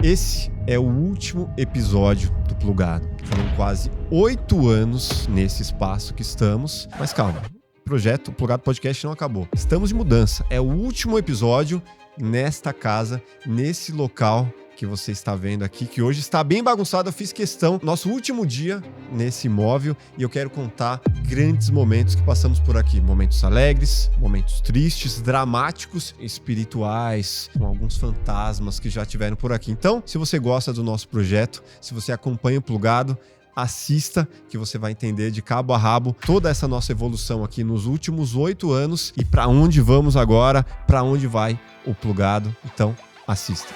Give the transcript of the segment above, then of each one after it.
Esse é o último episódio do Plugado. Foram quase 8 anos nesse espaço que estamos. Mas calma, o projeto Plugado Podcast não acabou. Estamos de mudança. É o último episódio nesta casa, nesse local que você está vendo aqui, que hoje está bem bagunçado. Eu fiz questão, nosso último dia nesse imóvel, e eu quero contar grandes momentos que passamos por aqui. Momentos alegres, momentos tristes, dramáticos, espirituais, com alguns fantasmas que já tiveram por aqui. Então, se você gosta do nosso projeto, se você acompanha o Plugado, assista, que você vai entender de cabo a rabo toda essa nossa evolução aqui nos últimos 8 anos e para onde vamos agora, para onde vai o Plugado. Então, assista.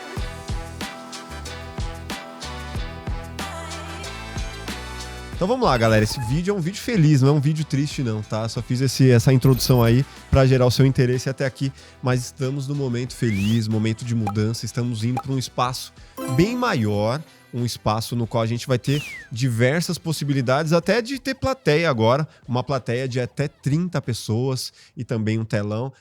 Então vamos lá, galera. Esse vídeo é um vídeo feliz, não é um vídeo triste não, tá? Só fiz essa introdução aí para gerar o seu interesse até aqui, mas estamos no momento feliz, momento de mudança, estamos indo para um espaço bem maior, um espaço no qual a gente vai ter diversas possibilidades, até de ter plateia agora, uma plateia de até 30 pessoas e também um telão.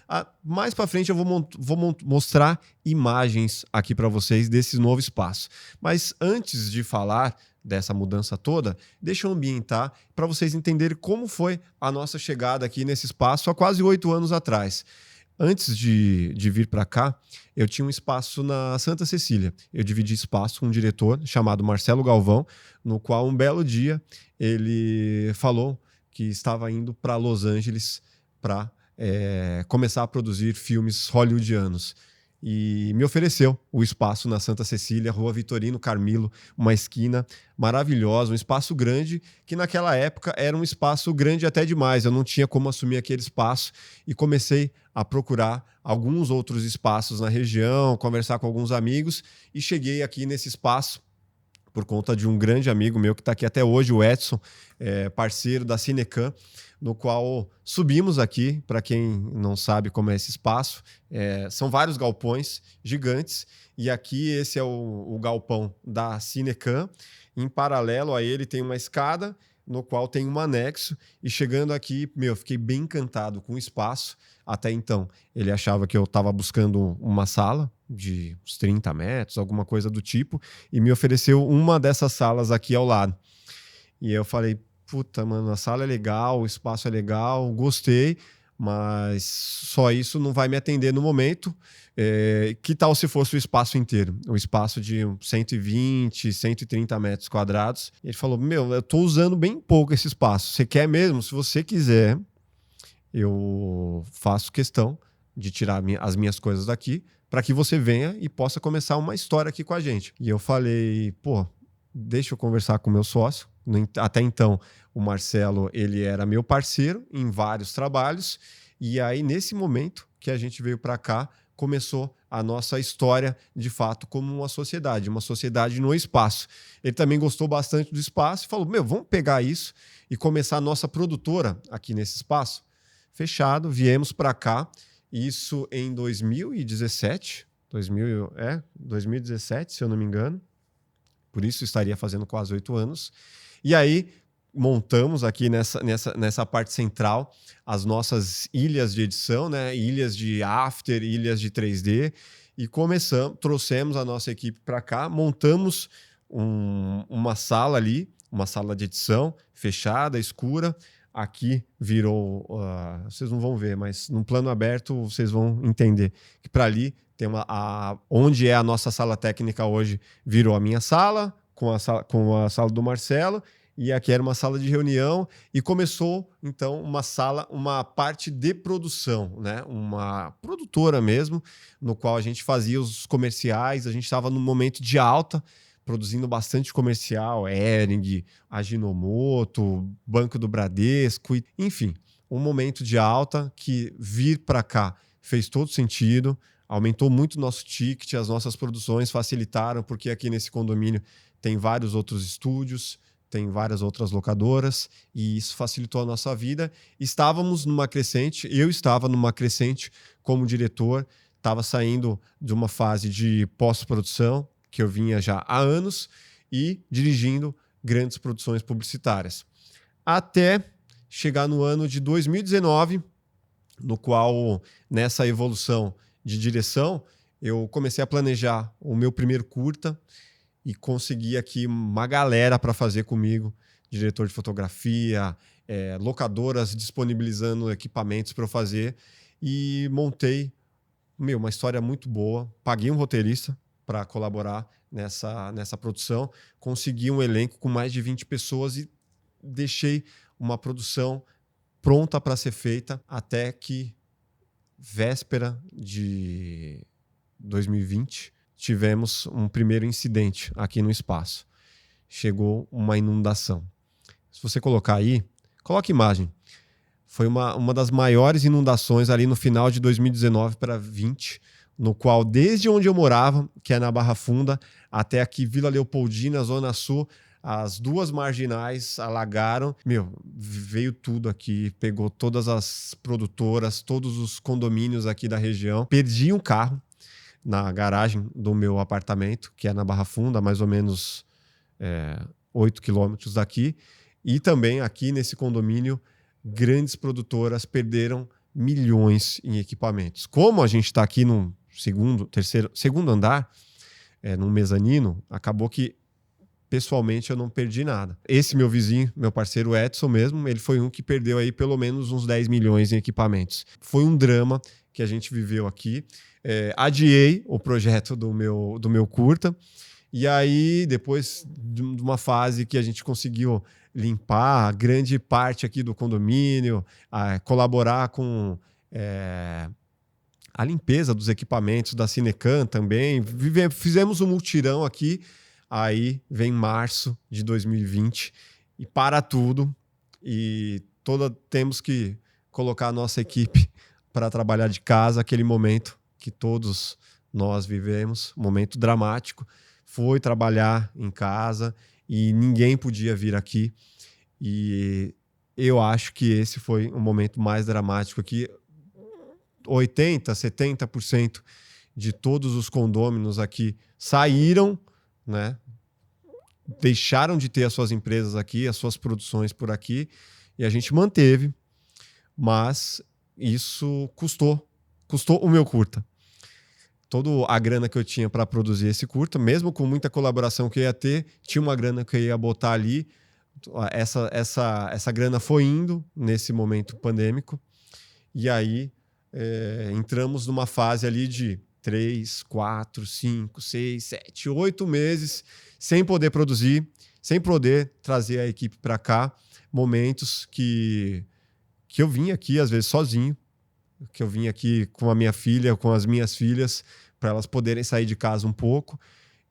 Mais para frente eu vou mostrar imagens aqui para vocês desse novo espaço. Mas antes de falar dessa mudança toda, deixa eu ambientar para vocês entenderem como foi a nossa chegada aqui nesse espaço há quase 8 anos atrás. Antes de vir para cá, eu tinha um espaço na Santa Cecília. Eu dividi espaço com um diretor chamado Marcelo Galvão, no qual um belo dia ele falou que estava indo para Los Angeles para começar a produzir filmes hollywoodianos. E me ofereceu o espaço na Santa Cecília, Rua Vitorino Carmilo, uma esquina maravilhosa, um espaço grande, que naquela época era um espaço grande até demais, eu não tinha como assumir aquele espaço e comecei a procurar alguns outros espaços na região, conversar com alguns amigos e cheguei aqui nesse espaço por conta de um grande amigo meu que está aqui até hoje, o Edson, parceiro da Cinecam, no qual subimos aqui. Para quem não sabe como é esse espaço, são vários galpões gigantes, e aqui esse é o galpão da Cinecam. Em paralelo a ele tem uma escada, no qual tem um anexo, e chegando aqui, fiquei bem encantado com o espaço. Até então, ele achava que eu estava buscando uma sala de uns 30 metros, alguma coisa do tipo, e me ofereceu uma dessas salas aqui ao lado. E eu falei, puta, mano, a sala é legal, o espaço é legal, gostei, mas só isso não vai me atender no momento. Que tal se fosse o espaço inteiro? O espaço de 120, 130 metros quadrados. Ele falou, eu tô usando bem pouco esse espaço. Você quer mesmo? Se você quiser, eu faço questão de tirar as minhas coisas daqui para que você venha e possa começar uma história aqui com a gente. E eu falei, pô, deixa eu conversar com o meu sócio. Até então, o Marcelo, ele era meu parceiro em vários trabalhos. E aí, nesse momento que a gente veio para cá, começou a nossa história, de fato, como uma sociedade no espaço. Ele também gostou bastante do espaço e falou, vamos pegar isso e começar a nossa produtora aqui nesse espaço. Fechado, viemos para cá, isso em 2017, 2017, se eu não me engano, por isso estaria fazendo quase 8 anos, e aí montamos aqui nessa parte central as nossas ilhas de edição, né? Ilhas de after, ilhas de 3D, e trouxemos a nossa equipe para cá, montamos uma sala ali, uma sala de edição fechada, escura. Aqui virou, vocês não vão ver, mas no plano aberto vocês vão entender que para ali tem onde é a nossa sala técnica hoje, virou a minha sala com a sala do Marcelo, e aqui era uma sala de reunião, e começou então uma parte de produção, né? Uma produtora mesmo, no qual a gente fazia os comerciais. A gente estava num momento de alta, produzindo bastante comercial, Hering, Ajinomoto, Banco do Bradesco, enfim, um momento de alta que vir para cá fez todo sentido, aumentou muito o nosso ticket, as nossas produções facilitaram, porque aqui nesse condomínio tem vários outros estúdios, tem várias outras locadoras, e isso facilitou a nossa vida. Estávamos numa crescente, eu estava numa crescente como diretor, estava saindo de uma fase de pós-produção, que eu vinha já há anos, e dirigindo grandes produções publicitárias. Até chegar no ano de 2019, no qual, nessa evolução de direção, eu comecei a planejar o meu primeiro curta e consegui aqui uma galera para fazer comigo, diretor de fotografia, locadoras disponibilizando equipamentos para eu fazer, e montei uma história muito boa. Paguei um roteirista para colaborar nessa produção, consegui um elenco com mais de 20 pessoas e deixei uma produção pronta para ser feita até que, véspera de 2020, tivemos um primeiro incidente aqui no espaço. Chegou uma inundação. Se você colocar aí, coloca imagem. Foi uma das maiores inundações ali no final de 2019 para 2020, no qual, desde onde eu morava, que é na Barra Funda, até aqui Vila Leopoldina, Zona Sul, as duas marginais alagaram. Veio tudo aqui, pegou todas as produtoras, todos os condomínios aqui da região. Perdi um carro na garagem do meu apartamento, que é na Barra Funda, mais ou menos 8 quilômetros daqui. E também aqui nesse condomínio, grandes produtoras perderam milhões em equipamentos. Como a gente está aqui no segundo andar, num mezanino, acabou que pessoalmente eu não perdi nada. Esse meu vizinho, meu parceiro Edson mesmo, ele foi um que perdeu aí pelo menos uns 10 milhões em equipamentos. Foi um drama que a gente viveu aqui. Adiei o projeto do meu curta, e aí depois de uma fase que a gente conseguiu limpar grande parte aqui do condomínio, colaborar com a limpeza dos equipamentos da Cinecan também, fizemos um multirão aqui. Aí vem março de 2020 e para tudo, e temos que colocar a nossa equipe para trabalhar de casa. Aquele momento que todos nós vivemos, um momento dramático, foi trabalhar em casa e ninguém podia vir aqui. E eu acho que esse foi um momento mais dramático aqui. 80%, 70% de todos os condôminos aqui saíram, né? Deixaram de ter as suas empresas aqui, as suas produções por aqui, e a gente manteve, mas isso custou o meu curta. Toda a grana que eu tinha para produzir esse curta, mesmo com muita colaboração que eu ia ter, tinha uma grana que eu ia botar ali. Essa grana foi indo nesse momento pandêmico, e aí entramos numa fase ali de 3, 4, 5, 6, 7, 8 meses sem poder produzir, sem poder trazer a equipe para cá. Momentos que eu vim aqui, às vezes, sozinho, que eu vim aqui com a minha filha, com as minhas filhas, para elas poderem sair de casa um pouco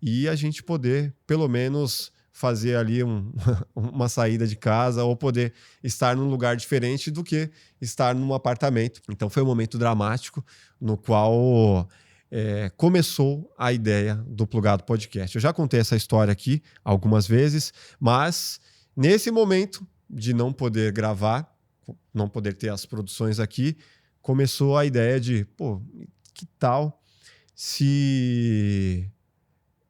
e a gente poder, pelo menos, fazer ali uma saída de casa ou poder estar num lugar diferente do que estar num apartamento. Então foi um momento dramático no qual começou a ideia do Plugado Podcast. Eu já contei essa história aqui algumas vezes, mas nesse momento de não poder gravar, não poder ter as produções aqui, começou a ideia de, que tal se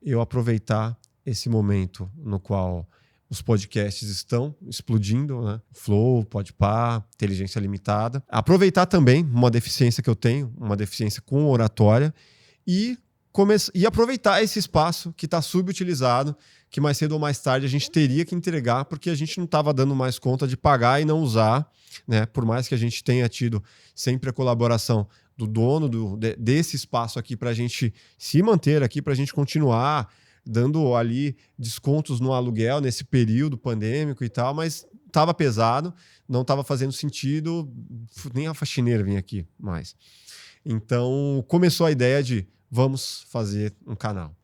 eu aproveitar esse momento no qual os podcasts estão explodindo, né? Flow, Podpah, Inteligência Limitada. Aproveitar também uma deficiência que eu tenho, uma deficiência com oratória, e aproveitar esse espaço que está subutilizado, que mais cedo ou mais tarde a gente teria que entregar, porque a gente não estava dando mais conta de pagar e não usar, né? Por mais que a gente tenha tido sempre a colaboração do dono desse espaço aqui para a gente se manter aqui, para a gente continuar dando ali descontos no aluguel nesse período pandêmico e tal, mas estava pesado, não estava fazendo sentido, nem a faxineira vinha aqui mais. Então começou a ideia de vamos fazer um canal.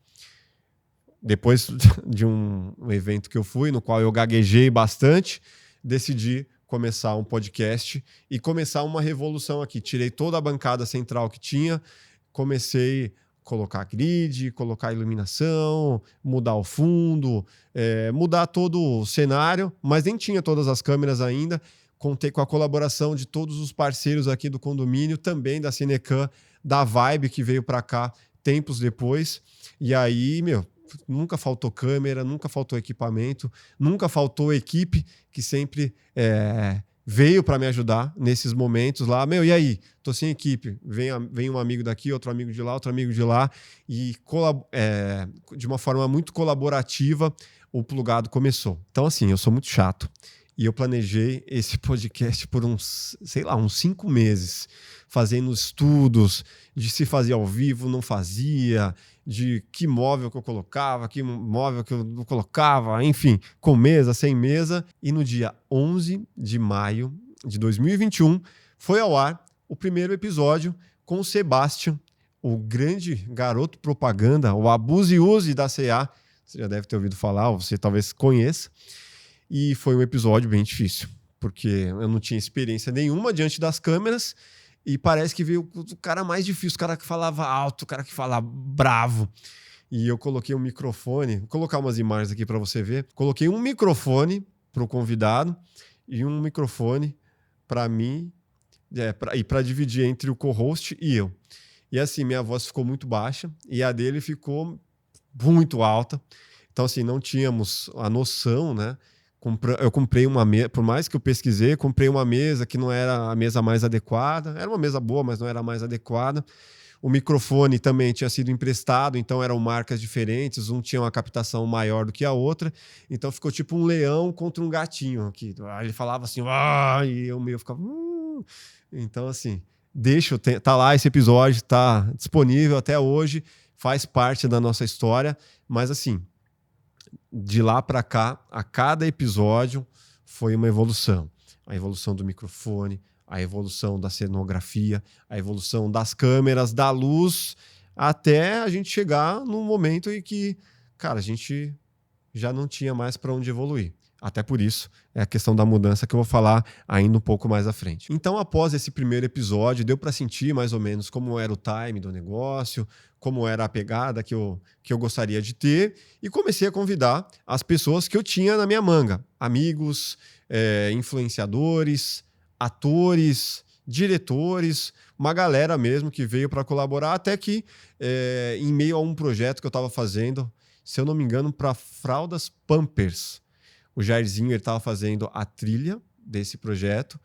Depois de um evento que eu fui, no qual eu gaguejei bastante, decidi começar um podcast e começar uma revolução aqui. Tirei toda a bancada central que tinha, comecei a colocar grid, colocar iluminação, mudar o fundo, mudar todo o cenário, mas nem tinha todas as câmeras ainda. Contei com a colaboração de todos os parceiros aqui do condomínio, também da Cinecan, da Vibe, que veio para cá tempos depois. E aí, nunca faltou câmera, nunca faltou equipamento, nunca faltou equipe que sempre veio para me ajudar nesses momentos lá. Meu, e aí? Tô sem equipe. Vem um amigo daqui, outro amigo de lá, outro amigo de lá. E de uma forma muito colaborativa, o Plugado começou. Então, assim, eu sou muito chato. E eu planejei esse podcast por uns 5 meses, fazendo estudos de se fazia ao vivo, não fazia, de que móvel que eu colocava, que móvel que eu não colocava, enfim, com mesa, sem mesa. E no dia 11 de maio de 2021, foi ao ar o primeiro episódio com o Sebastian, o grande garoto propaganda, o Abuse e Use da C&A. Você já deve ter ouvido falar, ou você talvez conheça. E foi um episódio bem difícil, porque eu não tinha experiência nenhuma diante das câmeras e parece que veio o cara mais difícil, o cara que falava alto, o cara que falava bravo. E eu coloquei um microfone, vou colocar umas imagens aqui para você ver. Coloquei um microfone para o convidado e um microfone para mim, para dividir entre o co-host e eu. E assim, minha voz ficou muito baixa e a dele ficou muito alta. Então, assim, não tínhamos a noção, né? Eu comprei uma mesa, por mais que eu pesquisei, comprei uma mesa que não era a mesa mais adequada. Era uma mesa boa, mas não era a mais adequada. O microfone também tinha sido emprestado, então eram marcas diferentes. Um tinha uma captação maior do que a outra. Então ficou tipo um leão contra um gatinho aqui. Ele falava assim, e eu meio ficava... Então, assim, tá lá esse episódio, tá disponível até hoje, faz parte da nossa história. Mas, assim, de lá para cá, a cada episódio foi uma evolução. A evolução do microfone, a evolução da cenografia, a evolução das câmeras, da luz, até a gente chegar num momento em que, cara, a gente já não tinha mais para onde evoluir. Até por isso, é a questão da mudança que eu vou falar ainda um pouco mais à frente. Então, após esse primeiro episódio, deu para sentir mais ou menos como era o time do negócio, como era a pegada que eu gostaria de ter, e comecei a convidar as pessoas que eu tinha na minha manga. Amigos, influenciadores, atores, diretores, uma galera mesmo que veio para colaborar, até que, em meio a um projeto que eu estava fazendo, se eu não me engano, para Fraldas Pampers, o Jairzinho estava fazendo a trilha desse projeto.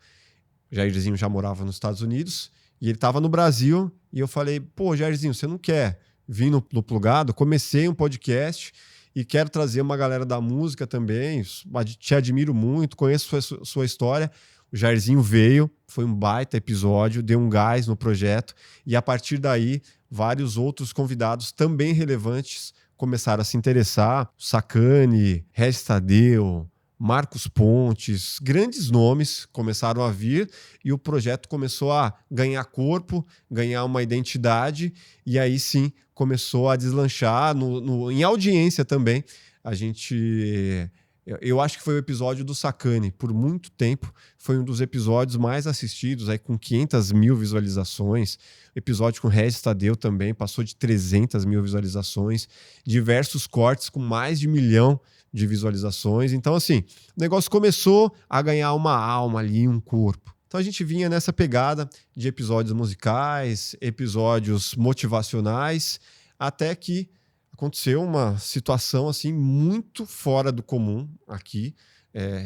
O Jairzinho já morava nos Estados Unidos e ele estava no Brasil. E eu falei, pô, Jairzinho, você não quer vir no Plugado? Comecei um podcast e quero trazer uma galera da música também. Te admiro muito, conheço sua história. O Jairzinho veio, foi um baita episódio, deu um gás no projeto. E a partir daí, vários outros convidados também relevantes começaram a se interessar. Sacani, Regis Tadeu, Marcos Pontes, grandes nomes começaram a vir e o projeto começou a ganhar corpo, ganhar uma identidade e aí sim começou a deslanchar em audiência também. Eu acho que foi o episódio do Sacani, por muito tempo, foi um dos episódios mais assistidos, aí com 500 mil visualizações. O episódio com Regis Tadeu também passou de 300 mil visualizações. Diversos cortes com mais de 1 milhão de visualizações. Então, assim, o negócio começou a ganhar uma alma ali, um corpo. Então a gente vinha nessa pegada de episódios musicais, episódios motivacionais, até que aconteceu uma situação assim muito fora do comum aqui,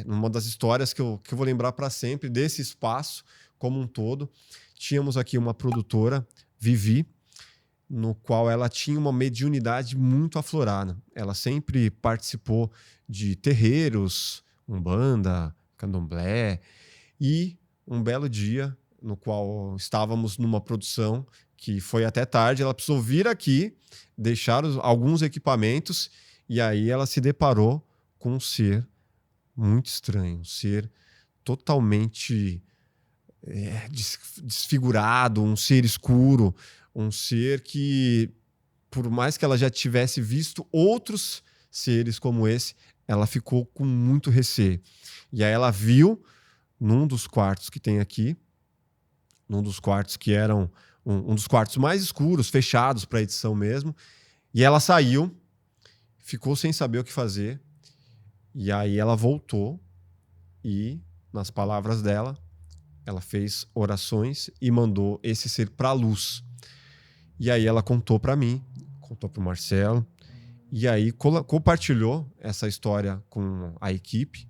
numa das histórias que eu vou lembrar para sempre desse espaço como um todo. Tínhamos aqui uma produtora, Vivi, no qual ela tinha uma mediunidade muito aflorada. Ela sempre participou de terreiros, umbanda, candomblé, e um belo dia, no qual estávamos numa produção que foi até tarde, ela precisou vir aqui, deixar alguns equipamentos, e aí ela se deparou com um ser muito estranho, um ser totalmente desfigurado, um ser escuro, um ser que, por mais que ela já tivesse visto outros seres como esse, ela ficou com muito receio. E aí ela viu, num dos quartos que tem aqui, num dos quartos que eram um dos quartos mais escuros, fechados para edição mesmo, e ela saiu, ficou sem saber o que fazer, e aí ela voltou e, nas palavras dela, ela fez orações e mandou esse ser para a luz. E aí ela contou para mim, contou para o Marcelo, e aí compartilhou essa história com a equipe.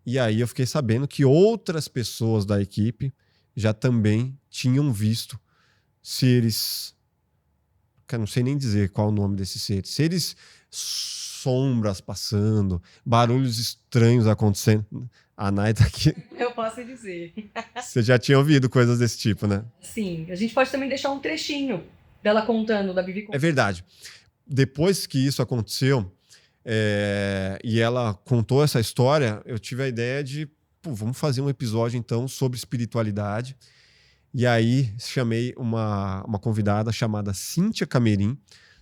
E aí eu fiquei sabendo que outras pessoas da equipe já também tinham visto seres, que eu não sei nem dizer qual o nome desses seres, seres sombras passando, barulhos estranhos acontecendo. A Nay tá aqui. Eu posso dizer. Você já tinha ouvido coisas desse tipo, né? Sim, a gente pode também deixar um trechinho dela contando, da Vivi É verdade. Depois que isso aconteceu, e ela contou essa história, eu tive a ideia de, vamos fazer um episódio então sobre espiritualidade. E aí chamei uma convidada chamada Cíntia Camerim.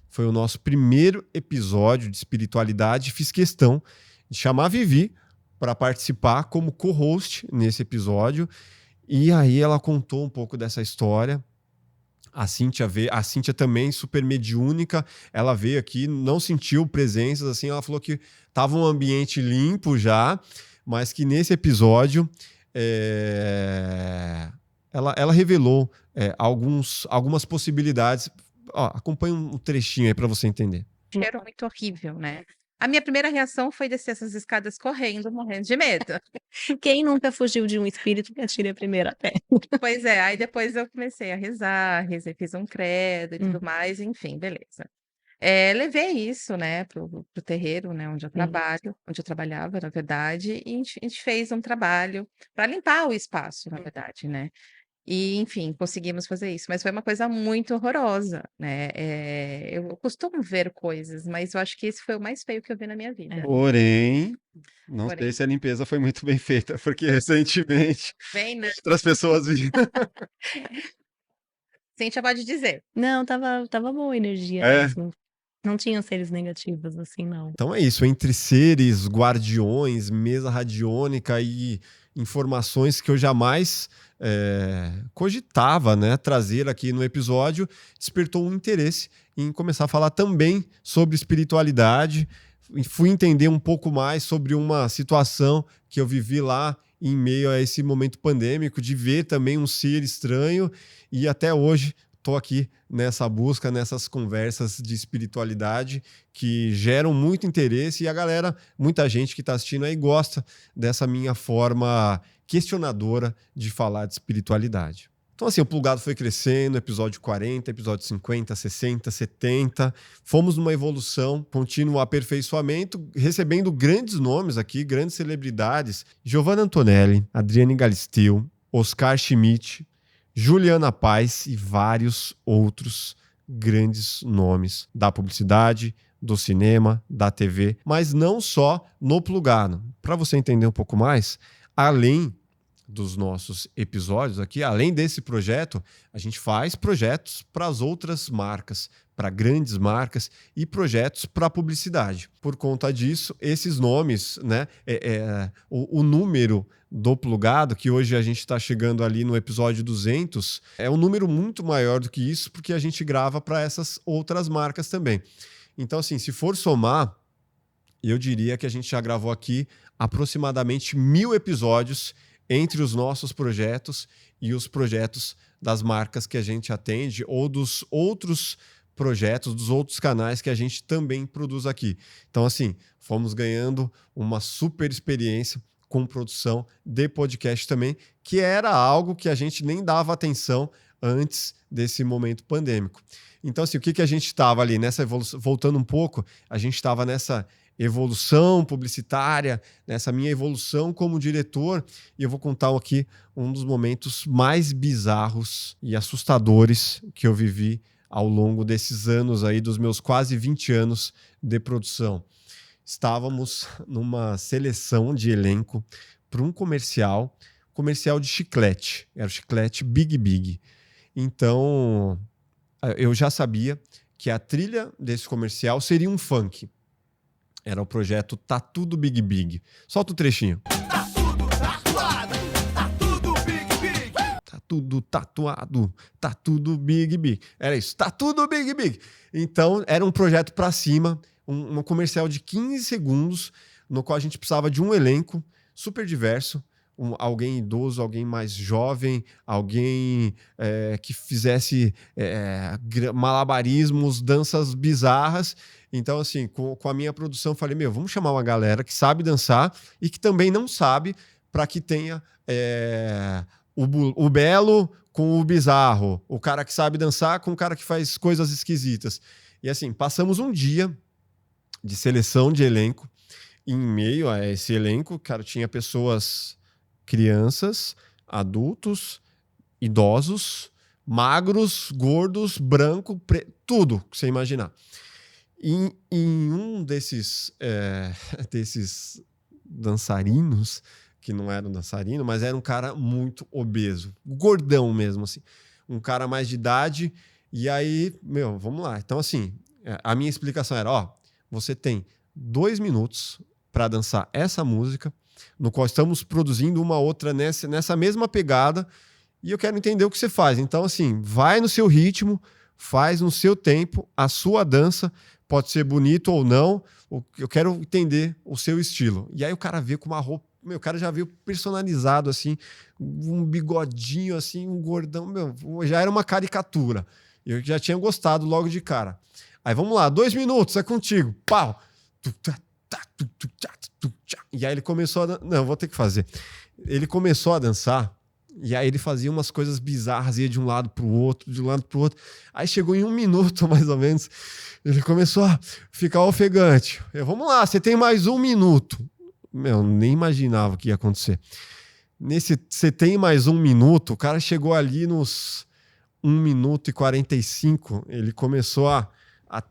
Foi o nosso primeiro episódio de espiritualidade. Fiz questão de chamar a Vivi para participar como co-host nesse episódio. E aí ela contou um pouco dessa história. A Cíntia também super mediúnica, ela veio aqui, não sentiu presenças, assim, ela falou que estava um ambiente limpo já, mas que nesse episódio ela revelou algumas possibilidades. Ó, acompanha um trechinho aí para você entender. Cheiro muito horrível, né? A minha primeira reação foi descer essas escadas correndo, morrendo de medo. Quem nunca fugiu de um espírito que atire a primeira pedra? Pois é, aí depois eu comecei a rezar, fiz um credo e tudo mais, enfim, beleza. Levei isso, né, pro terreiro, né, onde eu trabalhava, na verdade, e a gente fez um trabalho para limpar o espaço, na verdade, né? E, enfim, conseguimos fazer isso, mas foi uma coisa muito horrorosa, né? Eu costumo ver coisas, mas eu acho que esse foi o mais feio que eu vi na minha vida. Porém, não sei se a limpeza foi muito bem feita, porque recentemente outras pessoas viram. Cíntia pode dizer. Não, tava boa a energia mesmo. Não tinham seres negativos assim, não. Então é isso, entre seres, guardiões, mesa radiônica e informações que eu jamais cogitava, né, trazer aqui no episódio, despertou um interesse em começar a falar também sobre espiritualidade. Fui entender um pouco mais sobre uma situação que eu vivi lá em meio a esse momento pandêmico, de ver também um ser estranho, e até hoje estou aqui nessa busca, nessas conversas de espiritualidade que geram muito interesse, e a galera, muita gente que está assistindo aí gosta dessa minha forma questionadora de falar de espiritualidade. Então, assim, o Plugado foi crescendo, episódio 40, episódio 50, 60, 70. Fomos numa evolução, contínuo aperfeiçoamento, recebendo grandes nomes aqui, grandes celebridades. Giovanna Antonelli, Adriane Galisteu, Oscar Schmidt, Juliana Paz e vários outros grandes nomes da publicidade, do cinema, da TV, mas não só no Plugado. Para você entender um pouco mais, além dos nossos episódios aqui, além desse projeto, a gente faz projetos para as outras marcas, para grandes marcas, e projetos para publicidade. Por conta disso, esses nomes, né, o número do Plugado, que hoje a gente está chegando ali no episódio 200, é um número muito maior do que isso, porque a gente grava para essas outras marcas também. Então, assim, se for somar, eu diria que a gente já gravou aqui aproximadamente 1000 episódios entre os nossos projetos e os projetos das marcas que a gente atende, ou dos outros projetos, dos outros canais que a gente também produz aqui. Então, assim, fomos ganhando uma super experiência com produção de podcast também, que era algo que a gente nem dava atenção antes desse momento pandêmico. Então, assim, o que a gente estava ali nessa evolução, voltando um pouco, a gente estava nessa evolução publicitária, nessa minha evolução como diretor, e eu vou contar aqui um dos momentos mais bizarros e assustadores que eu vivi ao longo desses anos aí, dos meus quase 20 anos de produção. Estávamos numa seleção de elenco para um comercial de chiclete, era o chiclete Big Big. Então, eu já sabia que a trilha desse comercial seria um funk. Era o projeto Tatu do Big Big. Solta o trechinho. Tá tudo tatuado, tá tudo Big Big. Tá tudo tatuado, tá tudo Big Big. Era isso, tá tudo Big Big. Então, era um projeto pra cima, um comercial de 15 segundos, no qual a gente precisava de um elenco super diverso, alguém idoso, alguém mais jovem, alguém que fizesse malabarismos, danças bizarras. Então, assim, com a minha produção, eu falei, vamos chamar uma galera que sabe dançar e que também não sabe, para que tenha o belo com o bizarro, o cara que sabe dançar com o cara que faz coisas esquisitas. E assim, passamos um dia de seleção de elenco. Em meio a esse elenco, cara, tinha pessoas, crianças, adultos, idosos, magros, gordos, branco, tudo que você imaginar. Em um desses dançarinos, que não era um dançarino, mas era um cara muito obeso, gordão mesmo, assim. Um cara mais de idade. E aí, vamos lá. Então, assim, a minha explicação era, você tem 2 minutos para dançar essa música, no qual estamos produzindo uma outra nessa mesma pegada, e eu quero entender o que você faz. Então, assim, vai no seu ritmo, faz no seu tempo, a sua dança, pode ser bonito ou não, eu quero entender o seu estilo. E aí o cara veio com uma roupa, o cara já veio personalizado, assim, um bigodinho, assim, um gordão, já era uma caricatura. Eu já tinha gostado logo de cara. Aí vamos lá, 2 minutos, é contigo. Pau! E aí ele começou a... Não, vou ter que fazer. Ele começou a dançar, e aí ele fazia umas coisas bizarras, ia de um lado pro outro, de um lado pro outro. Aí chegou em 1 minuto, mais ou menos, ele começou a ficar ofegante. Vamos lá, você tem mais 1 minuto. Nem imaginava o que ia acontecer. Nesse você tem mais 1 minuto, o cara chegou ali nos 1 minuto e 45, ele começou a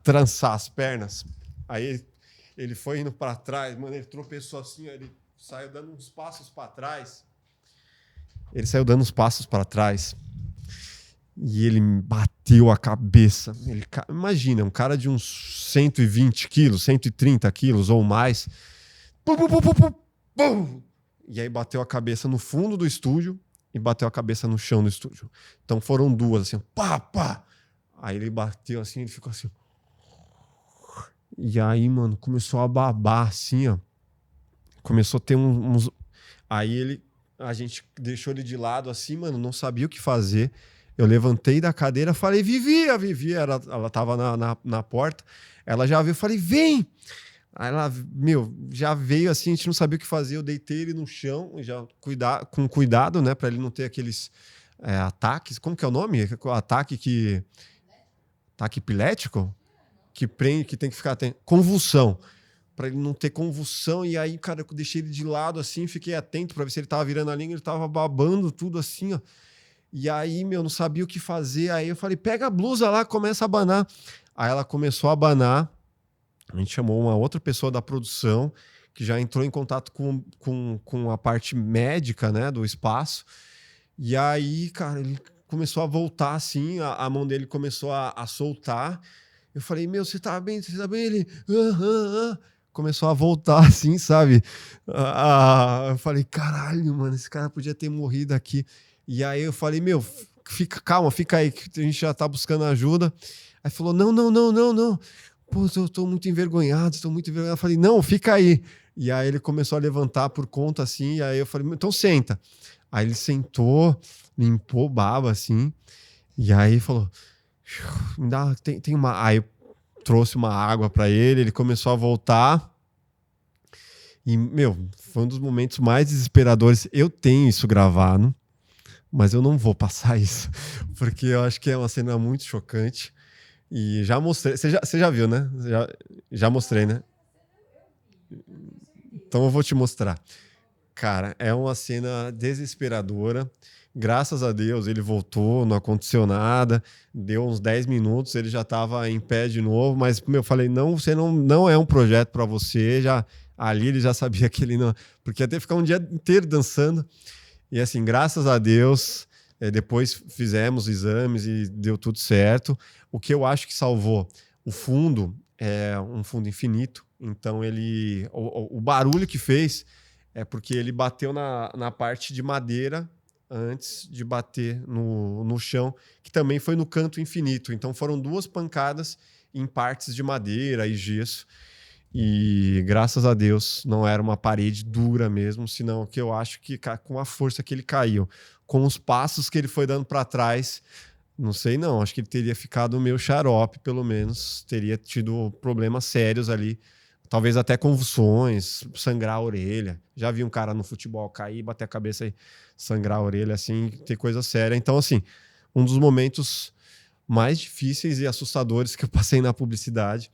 trançar as pernas. Aí ele foi indo para trás, mano, ele tropeçou assim, ele saiu dando uns passos para trás. E ele bateu a cabeça. Imagina, um cara de uns 120 quilos, 130 quilos ou mais. Pum, pum, pum, pum, pum. E aí bateu a cabeça no fundo do estúdio e bateu a cabeça no chão do estúdio. Então foram 2, assim, pá, pá. Aí ele bateu assim, ele ficou assim... E aí, mano, começou a babar, assim, ó. Começou a ter uns... Aí a gente deixou ele de lado, assim, mano, não sabia o que fazer. Eu levantei da cadeira, falei, Vivi! A Vivi, ela tava na porta. Ela já veio, falei, vem! Aí ela, já veio, assim, a gente não sabia o que fazer. Eu deitei ele no chão, já com cuidado, né, pra ele não ter aqueles ataques. Como que é o nome? Ataque epilético? Que prende, que tem que ficar atento. Convulsão. Para ele não ter convulsão. E aí, cara, eu deixei ele de lado assim, fiquei atento para ver se ele tava virando a língua, ele tava babando tudo assim, ó. E aí, não sabia o que fazer. Aí eu falei, pega a blusa lá, começa a abanar. Aí ela começou a abanar. A gente chamou uma outra pessoa da produção, que já entrou em contato com a parte médica, né, do espaço. E aí, cara, ele começou a voltar assim, a mão dele começou a soltar. Eu falei, você tá bem? Você tá bem? Ele... Começou a voltar assim, sabe? Eu falei, caralho, mano, esse cara podia ter morrido aqui. E aí eu falei, calma, fica aí, que a gente já tá buscando ajuda. Aí falou, não. Pô, eu tô muito envergonhado, Eu falei, não, fica aí. E aí ele começou a levantar por conta, assim, e aí eu falei, então senta. Aí ele sentou, limpou baba, assim, e aí falou... tem uma... Aí eu trouxe uma água para ele começou a voltar. E, foi um dos momentos mais desesperadores. Eu tenho isso gravado, mas eu não vou passar isso, porque eu acho que é uma cena muito chocante. E já mostrei. Você já viu, né? Já mostrei, né? Então eu vou te mostrar. Cara, é uma cena desesperadora. Graças a Deus ele voltou, não aconteceu nada. Deu uns 10 minutos, ele já estava em pé de novo. Mas eu falei, não, você não é um projeto para você. Ali ele já sabia que ele não... Porque até ficar um dia inteiro dançando. E assim, graças a Deus, depois fizemos exames e deu tudo certo. O que eu acho que salvou, o fundo é um fundo infinito. Então o barulho que fez é porque ele bateu na parte de madeira antes de bater no chão, que também foi no canto infinito. Então foram 2 pancadas em partes de madeira e gesso. E graças a Deus não era uma parede dura mesmo, senão que eu acho que com a força que ele caiu, com os passos que ele foi dando para trás, não sei não, acho que ele teria ficado meio xarope, pelo menos, teria tido problemas sérios ali, talvez até convulsões, sangrar a orelha. Já vi um cara no futebol cair, bater a cabeça e sangrar a orelha, assim, ter coisa séria. Então, assim, um dos momentos mais difíceis e assustadores que eu passei na publicidade.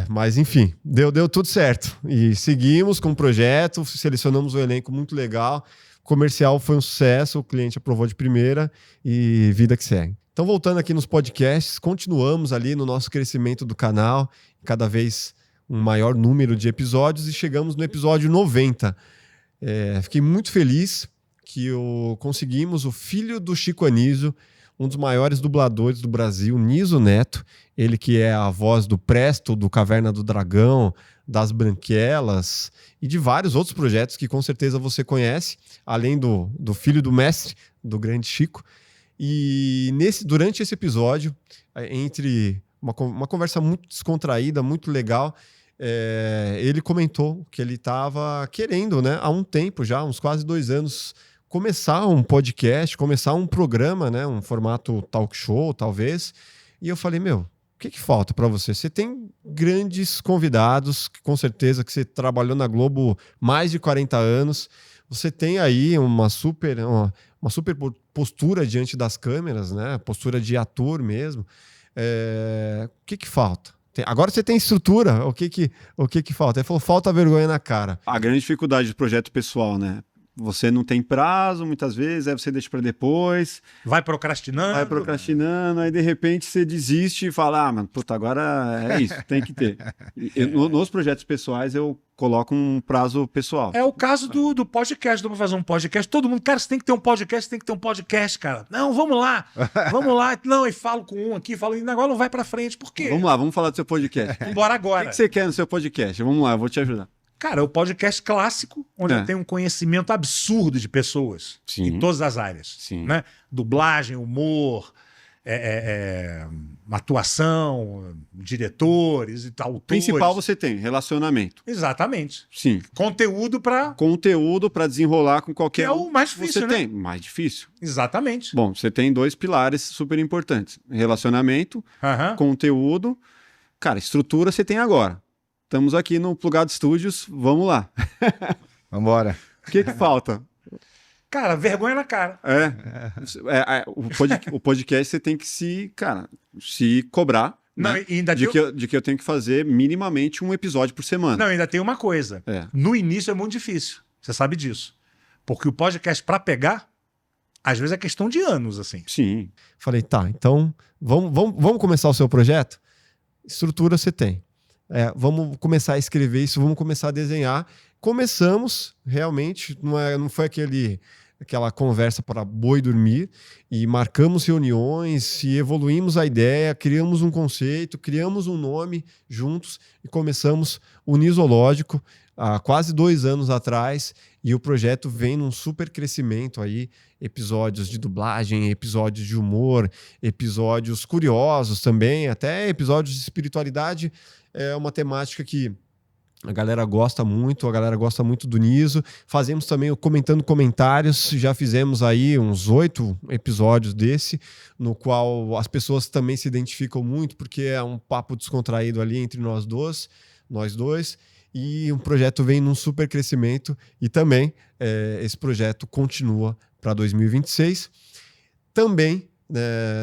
Mas enfim, deu tudo certo. E seguimos com o projeto, selecionamos um elenco muito legal. O comercial foi um sucesso, o cliente aprovou de primeira e vida que segue. Então, voltando aqui nos podcasts, continuamos ali no nosso crescimento do canal, cada vez um maior número de episódios, e chegamos no episódio 90. Fiquei muito feliz que conseguimos o filho do Chico Anísio, um dos maiores dubladores do Brasil, Niso Neto, ele que é a voz do Presto, do Caverna do Dragão, das Branquelas e de vários outros projetos que com certeza você conhece, além do filho do mestre, do grande Chico. E durante esse episódio, entre uma conversa muito descontraída, muito legal, ele comentou que ele estava querendo, né, há um tempo já, uns quase 2 anos, começar um podcast, começar um programa, né, um formato talk show, talvez. E eu falei, o que falta para você? Você tem grandes convidados, com certeza que você trabalhou na Globo mais de 40 anos, você tem aí uma super postura diante das câmeras, né? Postura de ator mesmo. O que falta? Agora você tem estrutura, o que falta? Ele falou, falta vergonha na cara. A grande dificuldade do projeto pessoal, né? Você não tem prazo, muitas vezes, aí você deixa para depois. Vai procrastinando, aí de repente você desiste e fala, mano, puta, agora é isso, tem que ter. Nos projetos pessoais eu coloco um prazo pessoal. É o caso do podcast, vamos fazer um podcast, todo mundo, cara, você tem que ter um podcast, cara. Não, vamos lá. Não, e falo com um aqui, falo, e agora não vai para frente, por quê? Vamos lá, vamos falar do seu podcast. Bora agora. O que você quer no seu podcast? Vamos lá, eu vou te ajudar. Cara, o podcast clássico, onde eu tenho um conhecimento absurdo de pessoas. Sim. Em todas as áreas. Sim. Né? Dublagem, humor, atuação, diretores e tal. Principal você tem, relacionamento. Exatamente. Sim. Conteúdo para desenrolar com qualquer que é o mais difícil, você né? tem. Mais difícil. Exatamente. Bom, você tem 2 pilares super importantes. Relacionamento, conteúdo. Cara, estrutura você tem agora. Estamos aqui no Plugado Studios, vamos lá. Vambora. O que falta? Cara, vergonha na cara. O podcast você tem que se cobrar. Não, né? e ainda de que eu tenho que fazer minimamente um episódio por semana. Não, ainda tem uma coisa. No início é muito difícil. Você sabe disso. Porque o podcast, para pegar, às vezes é questão de anos, assim. Sim. Falei, tá, então vamos começar o seu projeto? Estrutura você tem. Vamos começar a escrever isso, vamos começar a desenhar. Começamos, realmente, não foi aquela conversa para boi dormir, e marcamos reuniões, e evoluímos a ideia, criamos um conceito, criamos um nome juntos, e começamos o Nisológico há quase 2 anos atrás, e o projeto vem num super crescimento aí, episódios de dublagem, episódios de humor, episódios curiosos também, até episódios de espiritualidade. É uma temática que a galera gosta muito do Niso. Fazemos também o Comentando Comentários, já fizemos aí uns 8 episódios desse, no qual as pessoas também se identificam muito, porque é um papo descontraído ali entre nós dois, e o projeto vem num super crescimento, e também esse projeto continua para 2026. Também,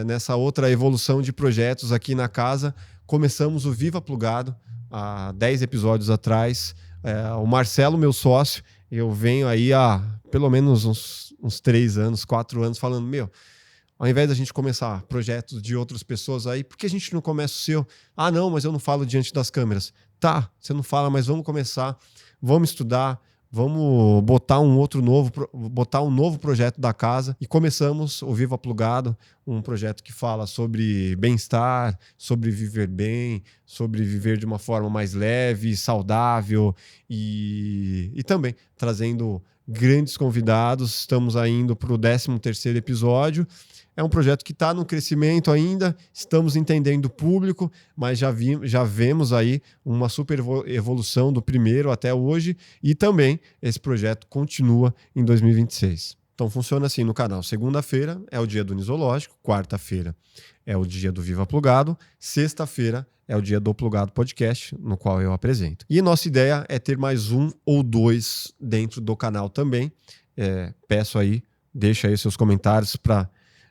nessa outra evolução de projetos aqui na casa, começamos o Viva Plugado há 10 episódios atrás. O Marcelo, meu sócio, eu venho aí há pelo menos uns 3 anos, 4 anos falando, ao invés da gente começar projetos de outras pessoas aí, por que a gente não começa o seu? Ah, não, mas eu não falo diante das câmeras. Tá, você não fala, mas vamos começar, vamos estudar, vamos botar um novo projeto da casa, e começamos o Viva Plugado, um projeto que fala sobre bem-estar, sobre viver bem, sobre viver de uma forma mais leve, saudável, e também trazendo grandes convidados. Estamos indo para o 13º episódio. É um projeto que está no crescimento ainda, estamos entendendo o público, mas já vemos aí uma super evolução do primeiro até hoje, e também esse projeto continua em 2026. Então funciona assim no canal: segunda-feira é o dia do Nisológico, quarta-feira é o dia do Viva Plugado, sexta-feira é o dia do Plugado Podcast, no qual eu apresento. E nossa ideia é ter mais 1 ou 2 dentro do canal também. Peço aí, deixa aí seus comentários para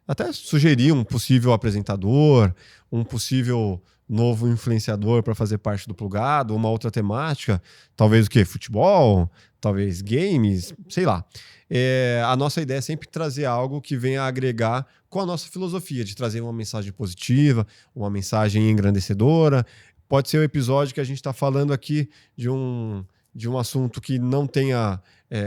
até sugerir um possível apresentador, um possível novo influenciador para fazer parte do Plugado, uma outra temática, talvez o quê? Futebol, talvez games, sei lá. A nossa ideia é sempre trazer algo que venha agregar com a nossa filosofia, de trazer uma mensagem positiva, uma mensagem engrandecedora. Pode ser um episódio que a gente está falando aqui de um assunto que não tenha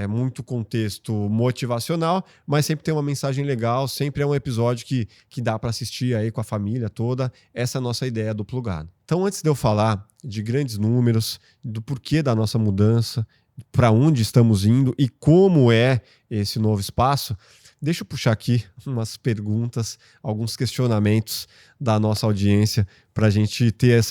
muito contexto motivacional, mas sempre tem uma mensagem legal, sempre é um episódio que dá para assistir aí com a família toda. Essa é a nossa ideia do Plugado. Então, antes de eu falar de grandes números, do porquê da nossa mudança, para onde estamos indo e como é esse novo espaço, deixa eu puxar aqui umas perguntas, alguns questionamentos da nossa audiência para a gente ter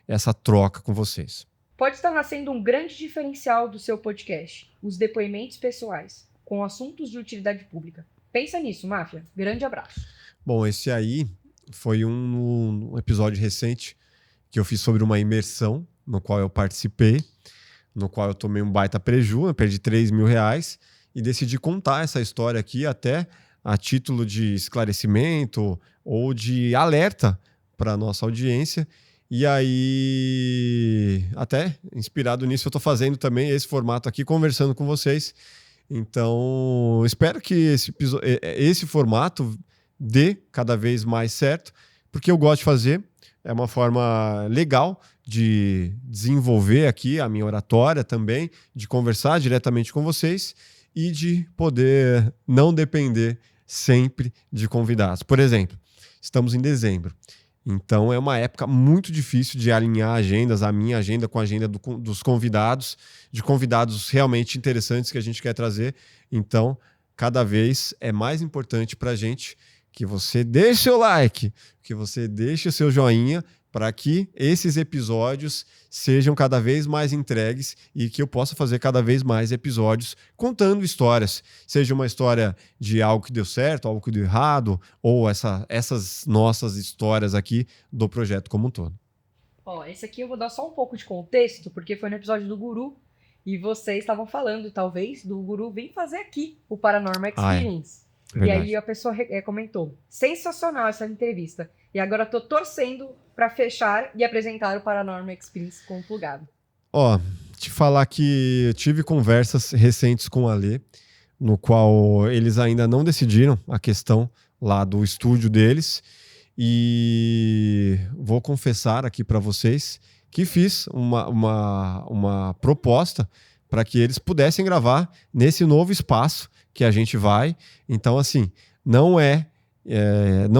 essa troca com vocês. Pode estar nascendo um grande diferencial do seu podcast, os depoimentos pessoais, com assuntos de utilidade pública. Pensa nisso, Máfia. Grande abraço. Bom, esse aí foi um episódio recente que eu fiz sobre uma imersão, no qual eu participei, no qual eu tomei um baita preju, eu perdi R$3.000 e decidi contar essa história aqui até a título de esclarecimento ou de alerta para a nossa audiência. E aí, até inspirado nisso, eu estou fazendo também esse formato aqui, conversando com vocês. Então, espero que esse formato dê cada vez mais certo, porque eu gosto de fazer. É uma forma legal de desenvolver aqui a minha oratória também, de conversar diretamente com vocês e de poder não depender sempre de convidados. Por exemplo, estamos em dezembro. Então é uma época muito difícil de alinhar agendas, a minha agenda com a agenda dos convidados, de convidados realmente interessantes que a gente quer trazer. Então, cada vez é mais importante para a gente que você deixe seu like, que você deixe o seu joinha, para que esses episódios sejam cada vez mais entregues e que eu possa fazer cada vez mais episódios contando histórias. Seja uma história de algo que deu certo, algo que deu errado, ou essas nossas histórias aqui do projeto como um todo. Esse aqui eu vou dar só um pouco de contexto, porque foi no episódio do Guru e vocês estavam falando, talvez, do Guru vir fazer aqui o Paranormal Experience. E aí a pessoa comentou: sensacional essa entrevista. E agora tô torcendo para fechar e apresentar o Paranormal Experience com o Plugado. Te falar que eu tive conversas recentes com o Alê, no qual eles ainda não decidiram a questão lá do estúdio deles. E vou confessar aqui para vocês que fiz uma proposta para que eles pudessem gravar nesse novo espaço que a gente vai. Então, assim, não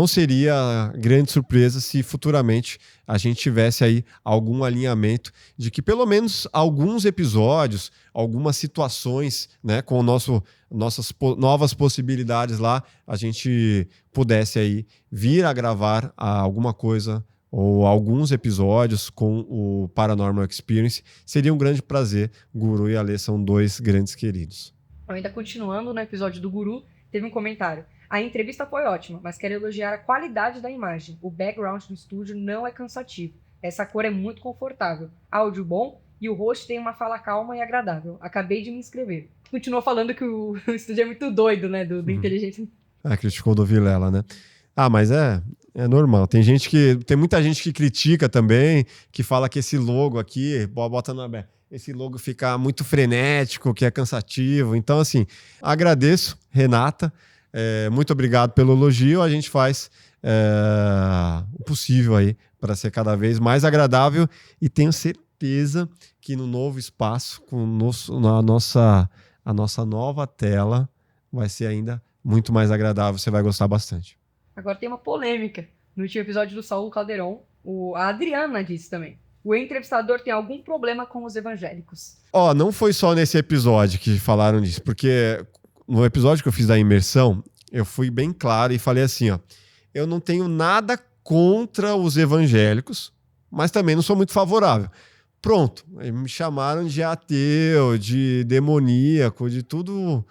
seria grande surpresa se futuramente a gente tivesse aí algum alinhamento de que pelo menos alguns episódios, algumas situações, né, com nossas novas possibilidades lá, a gente pudesse aí vir a gravar alguma coisa ou alguns episódios com o Paranormal Experience. Seria um grande prazer. Guru e Alê são 2 grandes queridos. Ainda continuando no episódio do Guru, teve um comentário: a entrevista foi ótima, mas quero elogiar a qualidade da imagem. O background do estúdio não é cansativo. Essa cor é muito confortável. Áudio bom e o host tem uma fala calma e agradável. Acabei de me inscrever. Continuou falando que o estúdio é muito doido, né? Do Inteligência. Criticou do Vilela, né? Mas é normal. Tem muita gente que critica também, que fala que esse logo aqui, esse logo fica muito frenético, que é cansativo. Então, assim, agradeço, Renata. Muito obrigado pelo elogio. A gente faz o possível aí para ser cada vez mais agradável e tenho certeza que no novo espaço, com a nossa nova tela, vai ser ainda muito mais agradável. Você vai gostar bastante. Agora tem uma polêmica. No último episódio do Saulo Calderon, a Adriana disse também: O entrevistador tem algum problema com os evangélicos? Não foi só nesse episódio que falaram disso, porque no episódio que eu fiz da imersão, eu fui bem claro e falei assim, eu não tenho nada contra os evangélicos, mas também não sou muito favorável. Pronto, me chamaram de ateu, de demoníaco, de tudo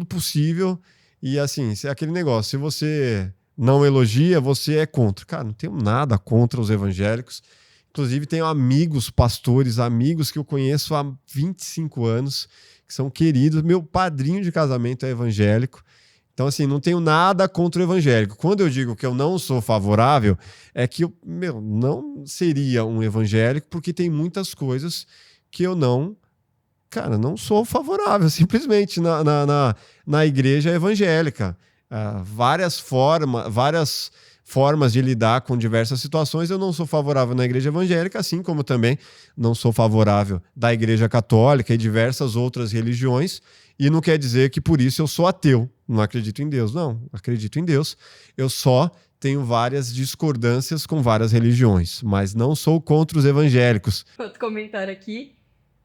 possível. E assim, é aquele negócio, se você não elogia, você é contra. Cara, não tenho nada contra os evangélicos. Inclusive, tenho amigos pastores, amigos que eu conheço há 25 anos, que são queridos. Meu padrinho de casamento é evangélico. Então, assim, não tenho nada contra o evangélico. Quando eu digo que eu não sou favorável, é que eu não seria um evangélico, porque tem muitas coisas que eu não sou favorável, simplesmente, na igreja evangélica. Várias formas de lidar com diversas situações. Eu não sou favorável na igreja evangélica, assim como também não sou favorável da igreja católica e diversas outras religiões. E não quer dizer que por isso eu sou ateu. Não acredito em Deus. Não, acredito em Deus. Eu só tenho várias discordâncias com várias religiões, mas não sou contra os evangélicos. Outro comentário aqui,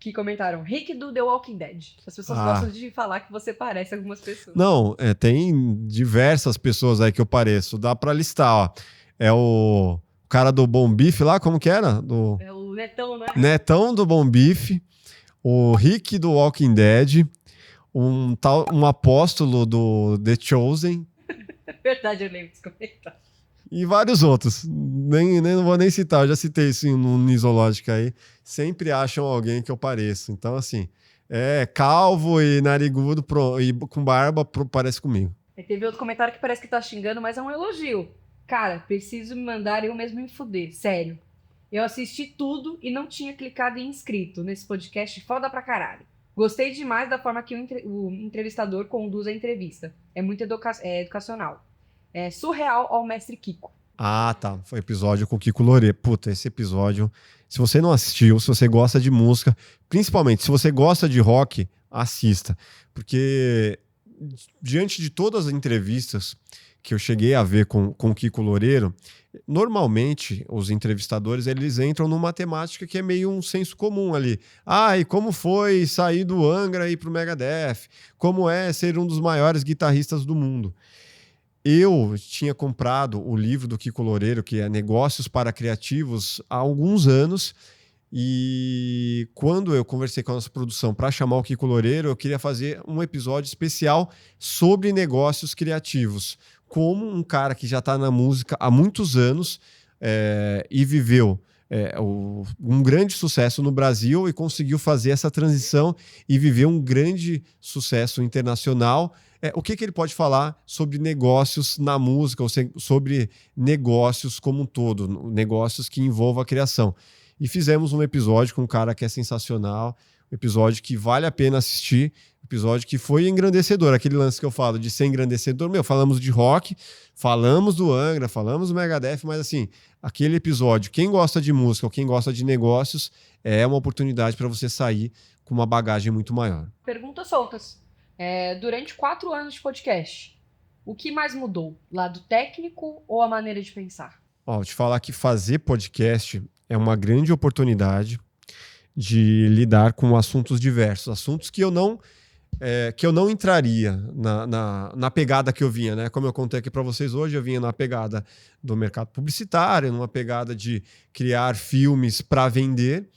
que comentaram, Rick do The Walking Dead. As pessoas gostam de falar que você parece algumas pessoas. Não, tem diversas pessoas aí que eu pareço. Dá pra listar, É o cara do Bom Bife lá, como que era? É o Netão, né? Netão do Bom Bife, o Rick do Walking Dead, um apóstolo do The Chosen. Verdade, eu lembro desse comentário. E vários outros. Não vou nem citar, eu já citei isso no Nisológica aí. Sempre acham alguém que eu pareço. Então, assim, calvo e narigudo e com barba parece comigo. Aí teve outro comentário que parece que tá xingando, mas é um elogio. Cara, preciso me mandar eu mesmo me fuder, sério. Eu assisti tudo e não tinha clicado em inscrito nesse podcast foda pra caralho. Gostei demais da forma que o entrevistador conduz a entrevista. É muito educacional. É surreal ao mestre Kiko. Ah, tá. Foi episódio com o Kiko Loureiro. Puta, esse episódio... Se você não assistiu, se você gosta de música, principalmente se você gosta de rock, assista. Porque diante de todas as entrevistas que eu cheguei a ver com o Kiko Loureiro, normalmente os entrevistadores eles entram numa temática que é meio um senso comum ali. E como foi sair do Angra e ir pro Megadeth? Como é ser um dos maiores guitarristas do mundo? Eu tinha comprado o livro do Kiko Loureiro, que é Negócios para Criativos, há alguns anos. E quando eu conversei com a nossa produção para chamar o Kiko Loureiro, eu queria fazer um episódio especial sobre negócios criativos. Como um cara que já está na música há muitos anos e viveu um grande sucesso no Brasil e conseguiu fazer essa transição e viver um grande sucesso internacional. O que ele pode falar sobre negócios na música, ou sobre negócios como um todo, negócios que envolvam a criação. E fizemos um episódio com um cara que é sensacional, um episódio que vale a pena assistir, um episódio que foi engrandecedor. Aquele lance que eu falo de ser engrandecedor, falamos de rock, falamos do Angra, falamos do Megadeth, mas assim, aquele episódio, quem gosta de música ou quem gosta de negócios, é uma oportunidade para você sair com uma bagagem muito maior. Perguntas soltas. Durante 4 anos de podcast, o que mais mudou? Lado técnico ou a maneira de pensar? Vou te falar que fazer podcast é uma grande oportunidade de lidar com assuntos diversos, assuntos que eu não entraria na pegada que eu vinha, né? Como eu contei aqui para vocês hoje, eu vinha na pegada do mercado publicitário, numa pegada de criar filmes para vender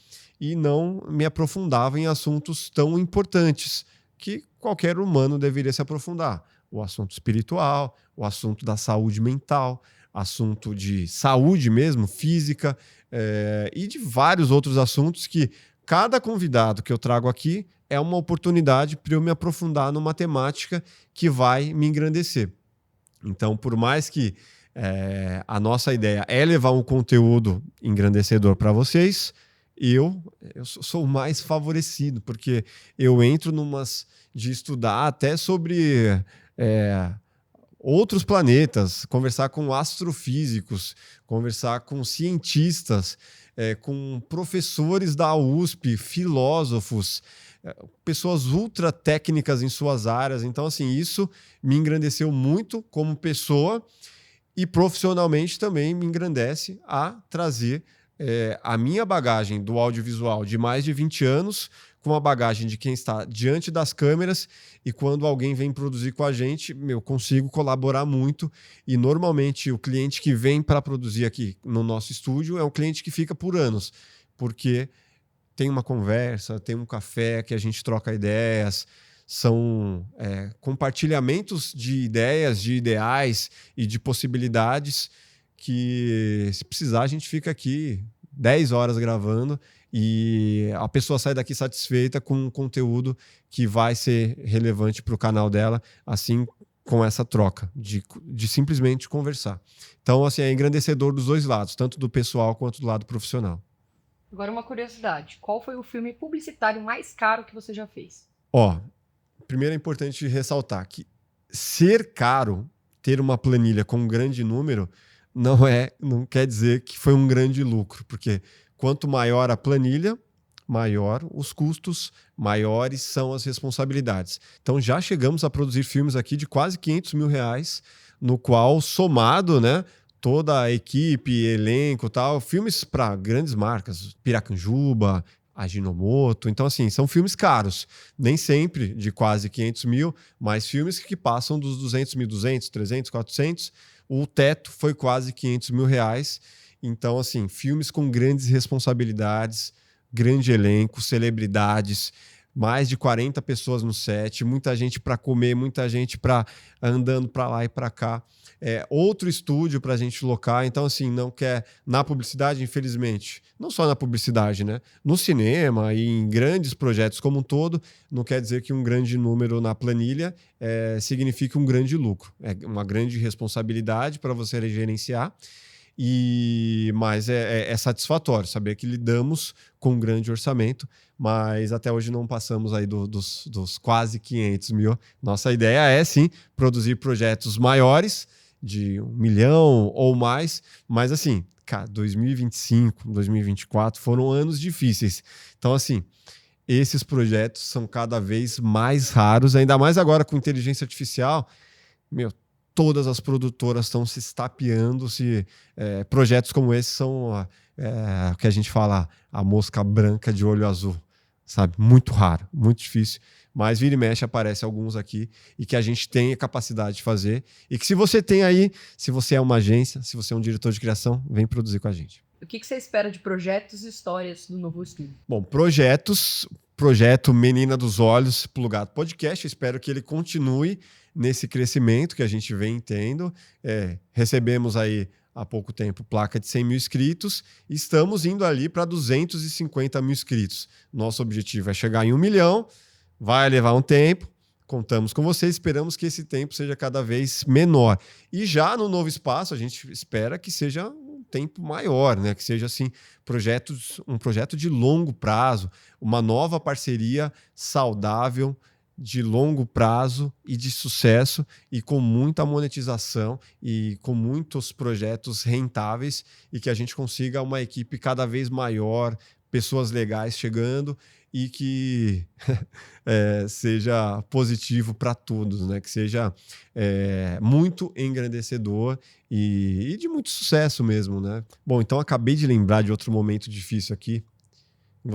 e não me aprofundava em assuntos tão importantes que qualquer humano deveria se aprofundar. O assunto espiritual, o assunto da saúde mental, assunto de saúde mesmo, física, e de vários outros assuntos que cada convidado que eu trago aqui é uma oportunidade para eu me aprofundar numa temática que vai me engrandecer. Então, por mais que a nossa ideia é levar um conteúdo engrandecedor para vocês, eu sou o mais favorecido, porque eu entro de estudar até sobre outros planetas, conversar com astrofísicos, conversar com cientistas, com professores da USP, filósofos, pessoas ultra técnicas em suas áreas. Então, assim, isso me engrandeceu muito como pessoa e profissionalmente também me engrandece a trazer a minha bagagem do audiovisual de mais de 20 anos com a bagagem de quem está diante das câmeras, e quando alguém vem produzir com a gente, eu consigo colaborar muito, e normalmente o cliente que vem para produzir aqui no nosso estúdio é um cliente que fica por anos, porque tem uma conversa, tem um café que a gente troca ideias, são compartilhamentos de ideias, de ideais e de possibilidades que, se precisar, a gente fica aqui 10 horas gravando e a pessoa sai daqui satisfeita com um conteúdo que vai ser relevante para o canal dela, assim, com essa troca, de simplesmente conversar. Então, assim, é engrandecedor dos dois lados, tanto do pessoal quanto do lado profissional. Agora uma curiosidade, qual foi o filme publicitário mais caro que você já fez? Primeiro é importante ressaltar que ser caro, ter uma planilha com um grande número, não quer dizer que foi um grande lucro, porque quanto maior a planilha, maior os custos, maiores são as responsabilidades. Então já chegamos a produzir filmes aqui de quase R$500 mil, no qual, somado, né, toda a equipe, elenco, tal, filmes para grandes marcas, Piracanjuba, Ajinomoto. Então, assim, são filmes caros, nem sempre de quase 500 mil, mas filmes que passam dos 200 mil, 200, 300, 400. O teto foi quase R$500 mil. Então, assim, filmes com grandes responsabilidades, grande elenco, celebridades, mais de 40 pessoas no set, muita gente para comer, muita gente para andando para lá e para cá. Outro estúdio para a gente locar. Então, assim, não quer... Na publicidade, infelizmente, não só na publicidade, né? No cinema e em grandes projetos como um todo, não quer dizer que um grande número na planilha signifique um grande lucro. É uma grande responsabilidade para você gerenciar. Mas é satisfatório saber que lidamos com um grande orçamento, mas até hoje não passamos aí dos quase 500 mil. Nossa ideia é, sim, produzir projetos maiores, de 1 milhão ou mais, mas assim, cara, 2025, 2024 foram anos difíceis. Então, assim, esses projetos são cada vez mais raros, ainda mais agora com inteligência artificial. Todas as produtoras estão se estapeando, projetos como esse são o que a gente fala, a mosca branca de olho azul, sabe? Muito raro, muito difícil, mas vira e mexe aparece alguns aqui e que a gente tem a capacidade de fazer, e que se você tem aí, se você é uma agência, se você é um diretor de criação, vem produzir com a gente. O que você espera de projetos e histórias do novo estúdio? Bom, projeto Menina dos Olhos, Plugado Podcast, eu espero que ele continue nesse crescimento que a gente vem tendo. Recebemos aí há pouco tempo placa de 100 mil inscritos, e estamos indo ali para 250 mil inscritos. Nosso objetivo é chegar em 1 milhão, vai levar um tempo, contamos com vocês, esperamos que esse tempo seja cada vez menor. E já no novo espaço, a gente espera que seja um tempo maior, né? Que seja assim, um projeto de longo prazo, uma nova parceria saudável, de longo prazo e de sucesso, e com muita monetização e com muitos projetos rentáveis, e que a gente consiga uma equipe cada vez maior, pessoas legais chegando, e que seja positivo para todos, né? Que seja muito engrandecedor e de muito sucesso mesmo, né? Bom, então acabei de lembrar de outro momento difícil aqui.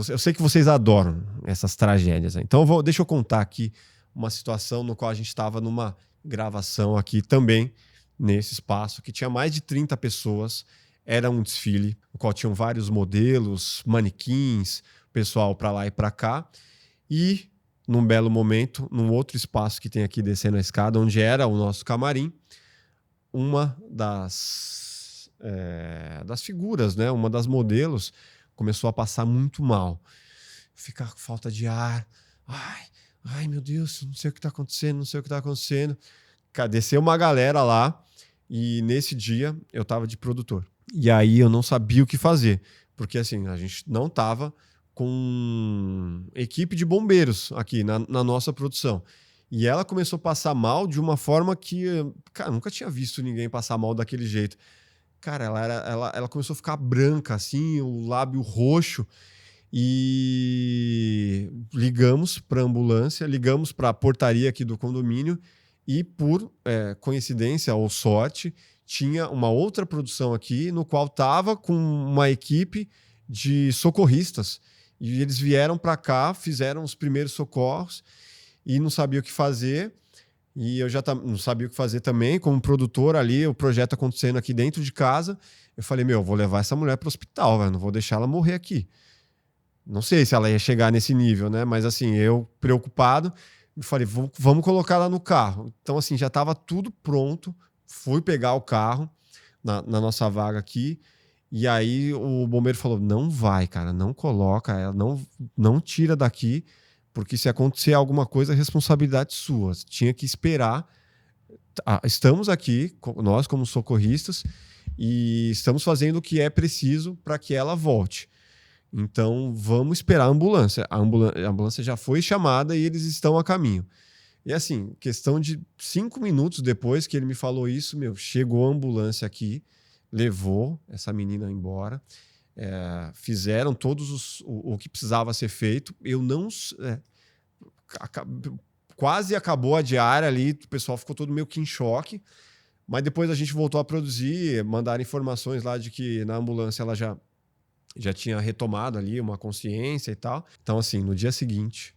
Eu sei que vocês adoram essas tragédias, né? Então deixa eu contar aqui uma situação no qual a gente estava numa gravação aqui também, nesse espaço, que tinha mais de 30 pessoas. Era um desfile, no qual tinham vários modelos, manequins, pessoal para lá e para cá. E, num belo momento, num outro espaço que tem aqui descendo a escada, onde era o nosso camarim, uma das figuras, né? Uma das modelos, começou a passar muito mal. Ficar com falta de ar. Ai, meu Deus, não sei o que está acontecendo. Desceu uma galera lá, e nesse dia eu estava de produtor. E aí eu não sabia o que fazer, porque assim, a gente não estava com equipe de bombeiros aqui na nossa produção. E ela começou a passar mal de uma forma que, cara, nunca tinha visto ninguém passar mal daquele jeito. Cara, ela começou a ficar branca, assim, o lábio roxo, e ligamos para a ambulância, ligamos para a portaria aqui do condomínio, e por coincidência ou sorte, tinha uma outra produção aqui, no qual estava com uma equipe de socorristas. E eles vieram para cá, fizeram os primeiros socorros e não sabia o que fazer. E eu já não sabia o que fazer também, como produtor ali, o projeto acontecendo aqui dentro de casa. Eu falei, eu vou levar essa mulher para o hospital, velho, não vou deixar ela morrer aqui. Não sei se ela ia chegar nesse nível, né? Mas assim, eu preocupado, eu falei, vamos colocar ela no carro. Então assim, já estava tudo pronto. Fui pegar o carro na nossa vaga aqui. E aí o bombeiro falou, não vai, cara, não coloca ela, não tira daqui, porque se acontecer alguma coisa, é responsabilidade sua. Você tinha que esperar. Estamos aqui, nós como socorristas, e estamos fazendo o que é preciso para que ela volte. Então, vamos esperar a ambulância. A ambulância já foi chamada e eles estão a caminho. E assim, questão de 5 minutos depois que ele me falou isso, chegou a ambulância aqui, levou essa menina embora, fizeram todos o que precisava ser feito. Eu não... quase acabou a diária ali, o pessoal ficou todo meio que em choque, mas depois a gente voltou a produzir, mandaram informações lá de que na ambulância ela já tinha retomado ali uma consciência e tal. Então assim, no dia seguinte...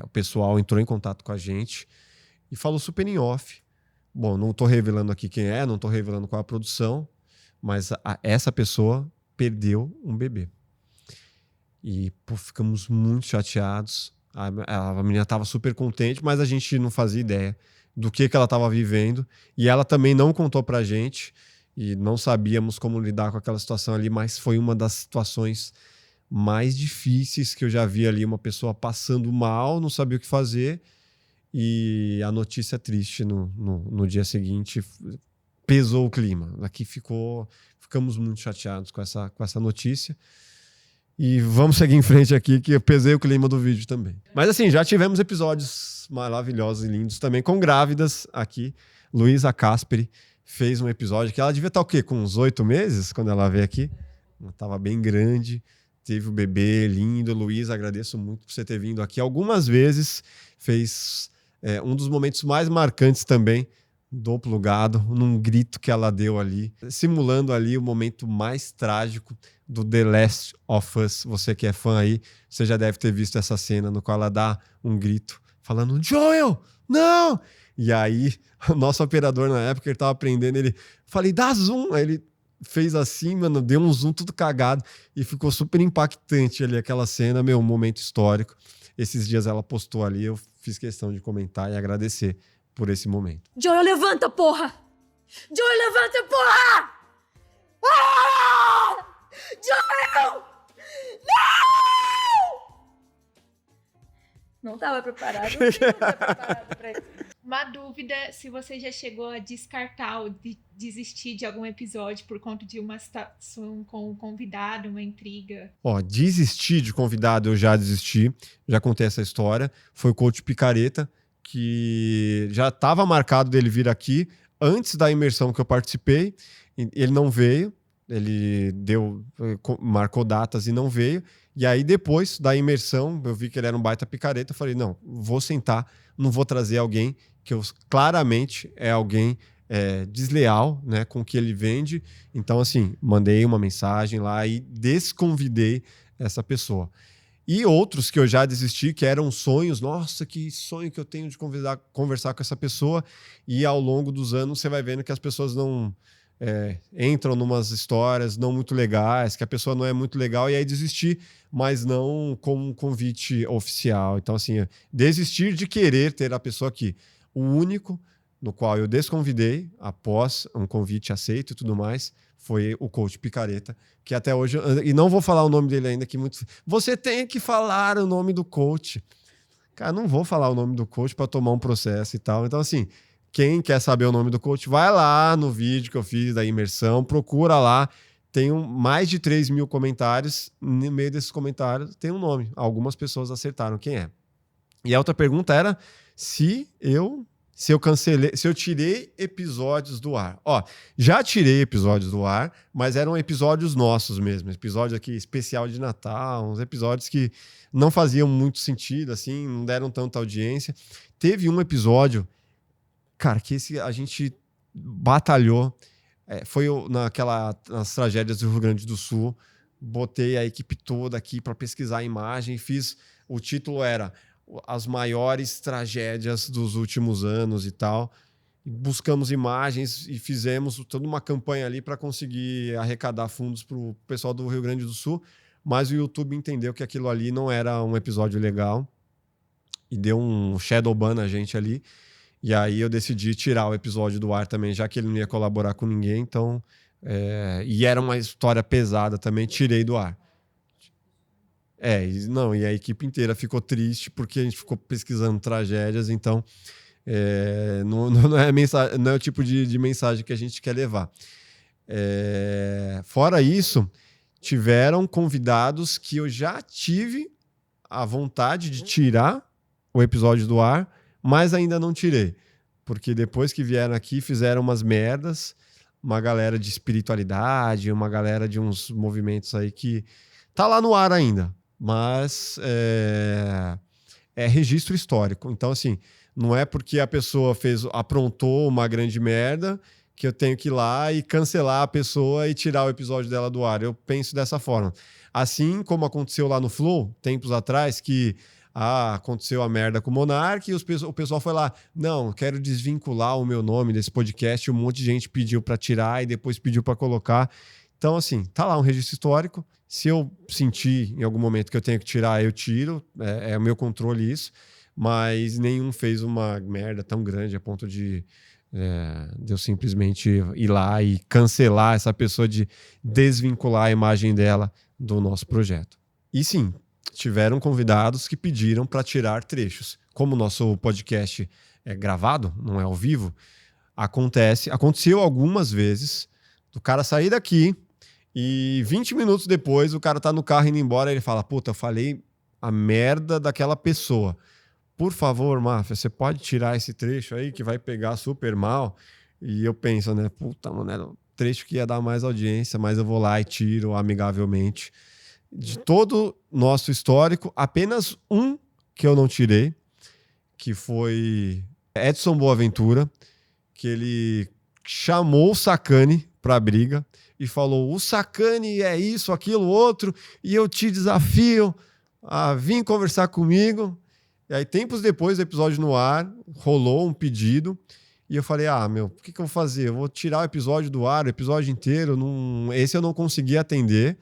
o pessoal entrou em contato com a gente e falou super em off. Bom, não estou revelando aqui quem não estou revelando qual é a produção, mas essa pessoa perdeu um bebê. E ficamos muito chateados. A menina estava super contente, mas a gente não fazia ideia do que ela estava vivendo. E ela também não contou pra gente e não sabíamos como lidar com aquela situação ali, mas foi uma das situações mais difíceis que eu já vi ali, uma pessoa passando mal, não sabia o que fazer, e a notícia triste no dia seguinte pesou o clima. Aqui ficamos muito chateados com essa notícia, e vamos seguir em frente aqui, que eu pesei o clima do vídeo também. Mas assim, já tivemos episódios maravilhosos e lindos também, com grávidas aqui. Luísa Casperi fez um episódio que ela devia estar o quê? Com uns 8 meses, quando ela veio aqui. Ela estava bem grande. Teve o bebê lindo. Luísa, agradeço muito por você ter vindo aqui algumas vezes. Fez um dos momentos mais marcantes também do Plugado, num grito que ela deu ali, simulando ali o momento mais trágico do The Last of Us. Você que é fã aí, você já deve ter visto essa cena no qual ela dá um grito, falando, Joel, não! E aí, o nosso operador na época, ele tava aprendendo, falei, dá zoom! Aí ele fez assim, mano, deu um zoom tudo cagado e ficou super impactante ali aquela cena, um momento histórico. Esses dias ela postou ali, eu fiz questão de comentar e agradecer por esse momento. Joel, levanta, porra! Joel, levanta, porra! Ah! Joel! Não! Não tava preparado. Pra isso. Uma dúvida, se você já chegou a descartar ou desistir de algum episódio por conta de uma situação com um convidado, uma intriga. Desistir de convidado eu já desisti, já contei essa história. Foi o Coach Picareta, que já estava marcado dele vir aqui antes da imersão que eu participei. Ele não veio, ele marcou datas e não veio. E aí depois da imersão, eu vi que ele era um baita picareta, eu falei, não, vou sentar, não vou trazer alguém que claramente é alguém desleal, né, com o que ele vende. Então, assim, mandei uma mensagem lá e desconvidei essa pessoa. E outros que eu já desisti, que eram sonhos. Nossa, que sonho que eu tenho de conversar com essa pessoa. E ao longo dos anos você vai vendo que as pessoas não entram numas histórias não muito legais, que a pessoa não é muito legal, e aí desistir, mas não com um convite oficial. Então, assim, desistir de querer ter a pessoa aqui. O único no qual eu desconvidei, após um convite aceito e tudo mais, foi o Coach Picareta, que até hoje... E não vou falar o nome dele ainda, que muitos... Você tem que falar o nome do coach. Cara, não vou falar o nome do coach para tomar um processo e tal. Então, assim, quem quer saber o nome do coach, vai lá no vídeo que eu fiz da imersão, procura lá. Tem mais de 3 mil comentários. No meio desses comentários tem um nome. Algumas pessoas acertaram quem é. E a outra pergunta era se eu tirei episódios do ar. Já tirei episódios do ar, mas eram episódios nossos mesmo. Episódio aqui especial de Natal, uns episódios que não faziam muito sentido, assim, não deram tanta audiência. Teve um episódio, cara, que a gente batalhou. Foi nas tragédias do Rio Grande do Sul. Botei a equipe toda aqui para pesquisar a imagem. O título era As Maiores Tragédias dos Últimos Anos e tal. Buscamos imagens e fizemos toda uma campanha ali para conseguir arrecadar fundos para o pessoal do Rio Grande do Sul. Mas o YouTube entendeu que aquilo ali não era um episódio legal e deu um shadow ban na gente ali. E aí eu decidi tirar o episódio do ar também, já que ele não ia colaborar com ninguém. Então, e era uma história pesada também, tirei do ar. E a equipe inteira ficou triste porque a gente ficou pesquisando tragédias. Então, não é o tipo de mensagem que a gente quer levar. Fora isso, tiveram convidados que eu já tive a vontade de tirar o episódio do ar, mas ainda não tirei. Porque depois que vieram aqui, fizeram umas merdas, uma galera de espiritualidade, uma galera de uns movimentos aí que tá lá no ar ainda, mas é registro histórico. Então, assim, não é porque a pessoa aprontou uma grande merda que eu tenho que ir lá e cancelar a pessoa e tirar o episódio dela do ar. Eu penso dessa forma. Assim como aconteceu lá no Flow, tempos atrás, que aconteceu a merda com o Monark e o pessoal foi lá, não, quero desvincular o meu nome desse podcast, um monte de gente pediu para tirar e depois pediu para colocar. Então, assim, tá lá um registro histórico. Se eu sentir em algum momento que eu tenho que tirar, eu tiro. É o meu controle isso. Mas nenhum fez uma merda tão grande a ponto de eu simplesmente ir lá e cancelar essa pessoa, de desvincular a imagem dela do nosso projeto. E sim, tiveram convidados que pediram para tirar trechos. Como o nosso podcast é gravado, não é ao vivo, aconteceu algumas vezes do cara sair daqui e 20 minutos depois o cara tá no carro indo embora e ele fala, puta, eu falei a merda daquela pessoa. Por favor, Máfia, você pode tirar esse trecho aí que vai pegar super mal? E eu penso, né? Puta, mano, era um trecho que ia dar mais audiência, mas eu vou lá e tiro amigavelmente. De todo nosso histórico, apenas um que eu não tirei, que foi Edson Boaventura, que ele chamou o Sacani pra briga e falou, o Sacani é isso, aquilo, outro, e eu te desafio a vir conversar comigo. E aí, tempos depois do episódio no ar, rolou um pedido e eu falei, o que eu vou fazer? Eu vou tirar o episódio do ar, o episódio inteiro. Esse eu não consegui atender.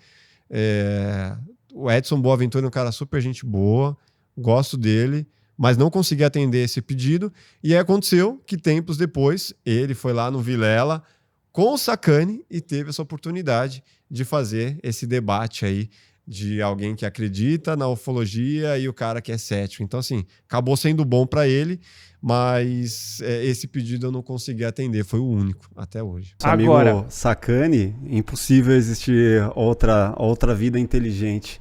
O Edson Boaventura é um cara super gente boa, gosto dele, mas não consegui atender esse pedido. E aí aconteceu que tempos depois, ele foi lá no Vilela com o Sacani e teve essa oportunidade de fazer esse debate aí de alguém que acredita na ufologia e o cara que é cético. Então, assim, acabou sendo bom para ele, mas esse pedido eu não consegui atender, foi o único até hoje. Agora, amigo Sacani, impossível existir outra vida inteligente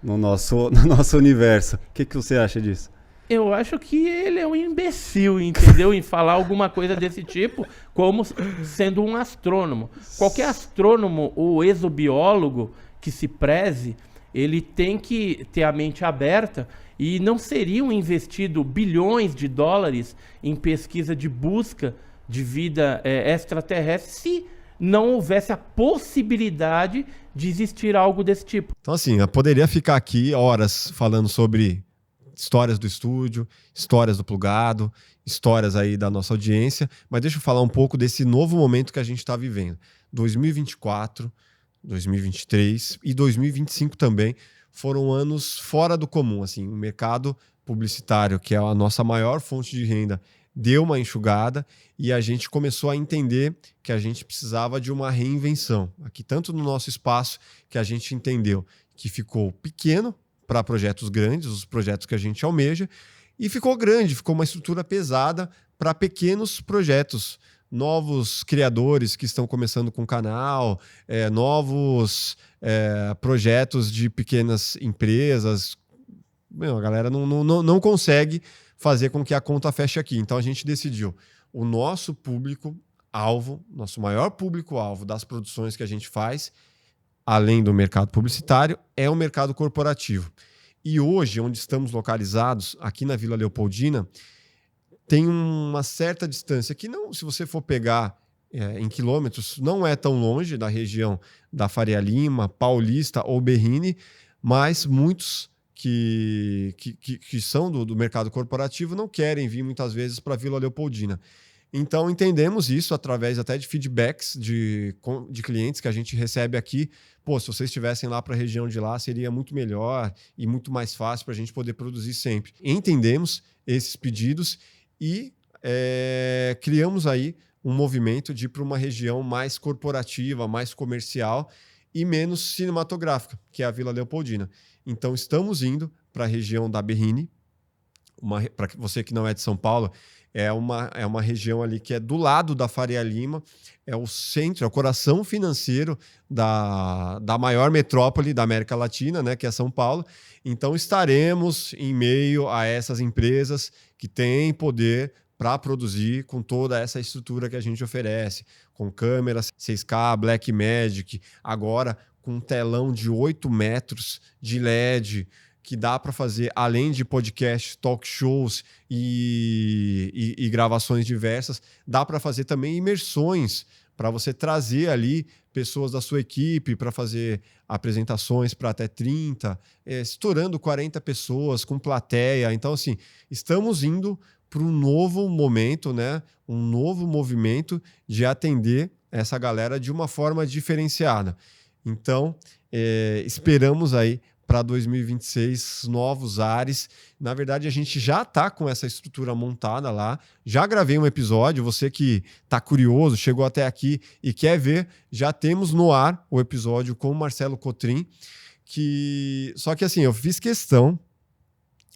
no nosso universo. O que você acha disso? Eu acho que ele é um imbecil, entendeu? Em falar alguma coisa desse tipo, como sendo um astrônomo. Qualquer astrônomo ou exobiólogo que se preze, ele tem que ter a mente aberta, e não seriam investido bilhões de dólares em pesquisa de busca de vida extraterrestre se não houvesse a possibilidade de existir algo desse tipo. Então, assim, eu poderia ficar aqui horas falando sobre histórias do estúdio, histórias do Plugado, histórias aí da nossa audiência, mas deixa eu falar um pouco desse novo momento que a gente está vivendo. 2024, 2023 e 2025 também foram anos fora do comum. Assim, o mercado publicitário, que é a nossa maior fonte de renda, deu uma enxugada e a gente começou a entender que a gente precisava de uma reinvenção. Aqui, tanto no nosso espaço, que a gente entendeu que ficou pequeno para projetos grandes, os projetos que a gente almeja, e ficou grande, ficou uma estrutura pesada para pequenos projetos. Novos criadores que estão começando com o canal, novos projetos de pequenas empresas. A galera não consegue fazer com que a conta feche aqui. Então a gente decidiu, o nosso público-alvo, nosso maior público-alvo das produções que a gente faz, além do mercado publicitário, é o mercado corporativo. E hoje, onde estamos localizados, aqui na Vila Leopoldina, tem uma certa distância que não, se você for pegar em quilômetros, não é tão longe da região da Faria Lima, Paulista ou Berrini, mas muitos que são do mercado corporativo não querem vir muitas vezes para a Vila Leopoldina. Então, entendemos isso através até de feedbacks de clientes que a gente recebe aqui. Pô, se vocês estivessem lá para a região de lá, seria muito melhor e muito mais fácil para a gente poder produzir sempre. Entendemos esses pedidos e criamos aí um movimento de ir para uma região mais corporativa, mais comercial e menos cinematográfica, que é a Vila Leopoldina. Então, estamos indo para a região da Berrini. Para você que não é de São Paulo, é uma região ali que é do lado da Faria Lima, é o centro, é o coração financeiro da maior metrópole da América Latina, né, que é São Paulo. Então, estaremos em meio a essas empresas que têm poder para produzir com toda essa estrutura que a gente oferece, com câmeras 6K, Blackmagic, agora com um telão de 8 metros de LED, que dá para fazer, além de podcast, talk shows e gravações diversas, dá para fazer também imersões, para você trazer ali pessoas da sua equipe para fazer apresentações para até 30, estourando 40 pessoas, com plateia. Então, assim, estamos indo para um novo momento, né? Um novo movimento de atender essa galera de uma forma diferenciada. Então, esperamos aí para 2026 novos ares. Na verdade, a gente já está com essa estrutura montada lá. Já gravei um episódio. Você que está curioso, chegou até aqui e quer ver, já temos no ar o episódio com o Marcelo Cotrim. Só que assim, eu fiz questão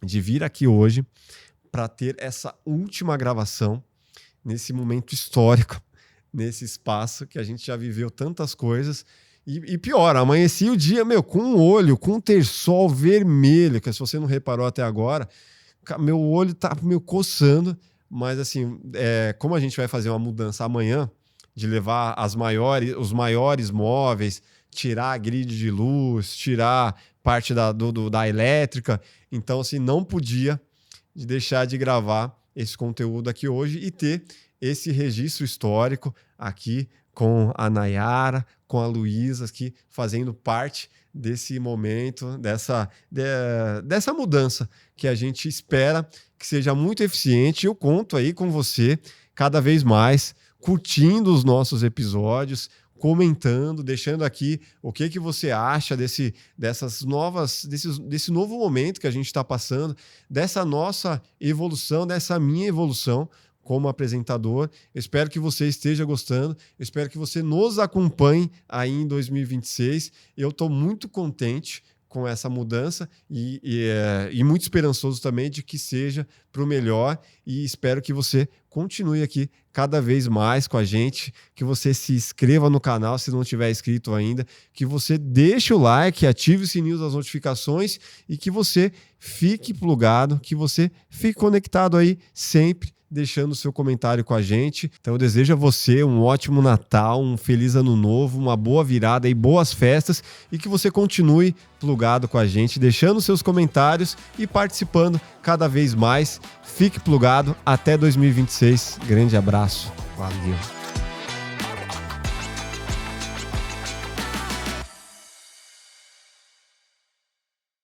de vir aqui hoje para ter essa última gravação nesse momento histórico, nesse espaço que a gente já viveu tantas coisas. E pior, amanheci o dia, com um olho, com um terçol vermelho, que se você não reparou até agora, meu olho tá coçando, mas assim, como a gente vai fazer uma mudança amanhã, de levar os maiores móveis, tirar a grid de luz, tirar parte da elétrica, então assim, não podia deixar de gravar esse conteúdo aqui hoje e ter esse registro histórico aqui com a Nayara, com a Luísa aqui, fazendo parte desse momento, dessa mudança que a gente espera que seja muito eficiente. Eu conto aí com você cada vez mais, curtindo os nossos episódios, comentando, deixando aqui o que você acha desse novo momento que a gente está passando, dessa nossa evolução, dessa minha evolução como apresentador. Eu espero que você esteja gostando, eu espero que você nos acompanhe aí em 2026. Eu estou muito contente com essa mudança e muito esperançoso também de que seja para o melhor, e espero que você continue aqui cada vez mais com a gente, que você se inscreva no canal se não tiver inscrito ainda, que você deixe o like, ative o sininho das notificações e que você fique plugado, que você fique conectado aí sempre, deixando o seu comentário com a gente. Então eu desejo a você um ótimo Natal, um feliz Ano Novo, uma boa virada e boas festas, e que você continue plugado com a gente, deixando seus comentários e participando cada vez mais. Fique plugado até 2026. Grande abraço. Valeu.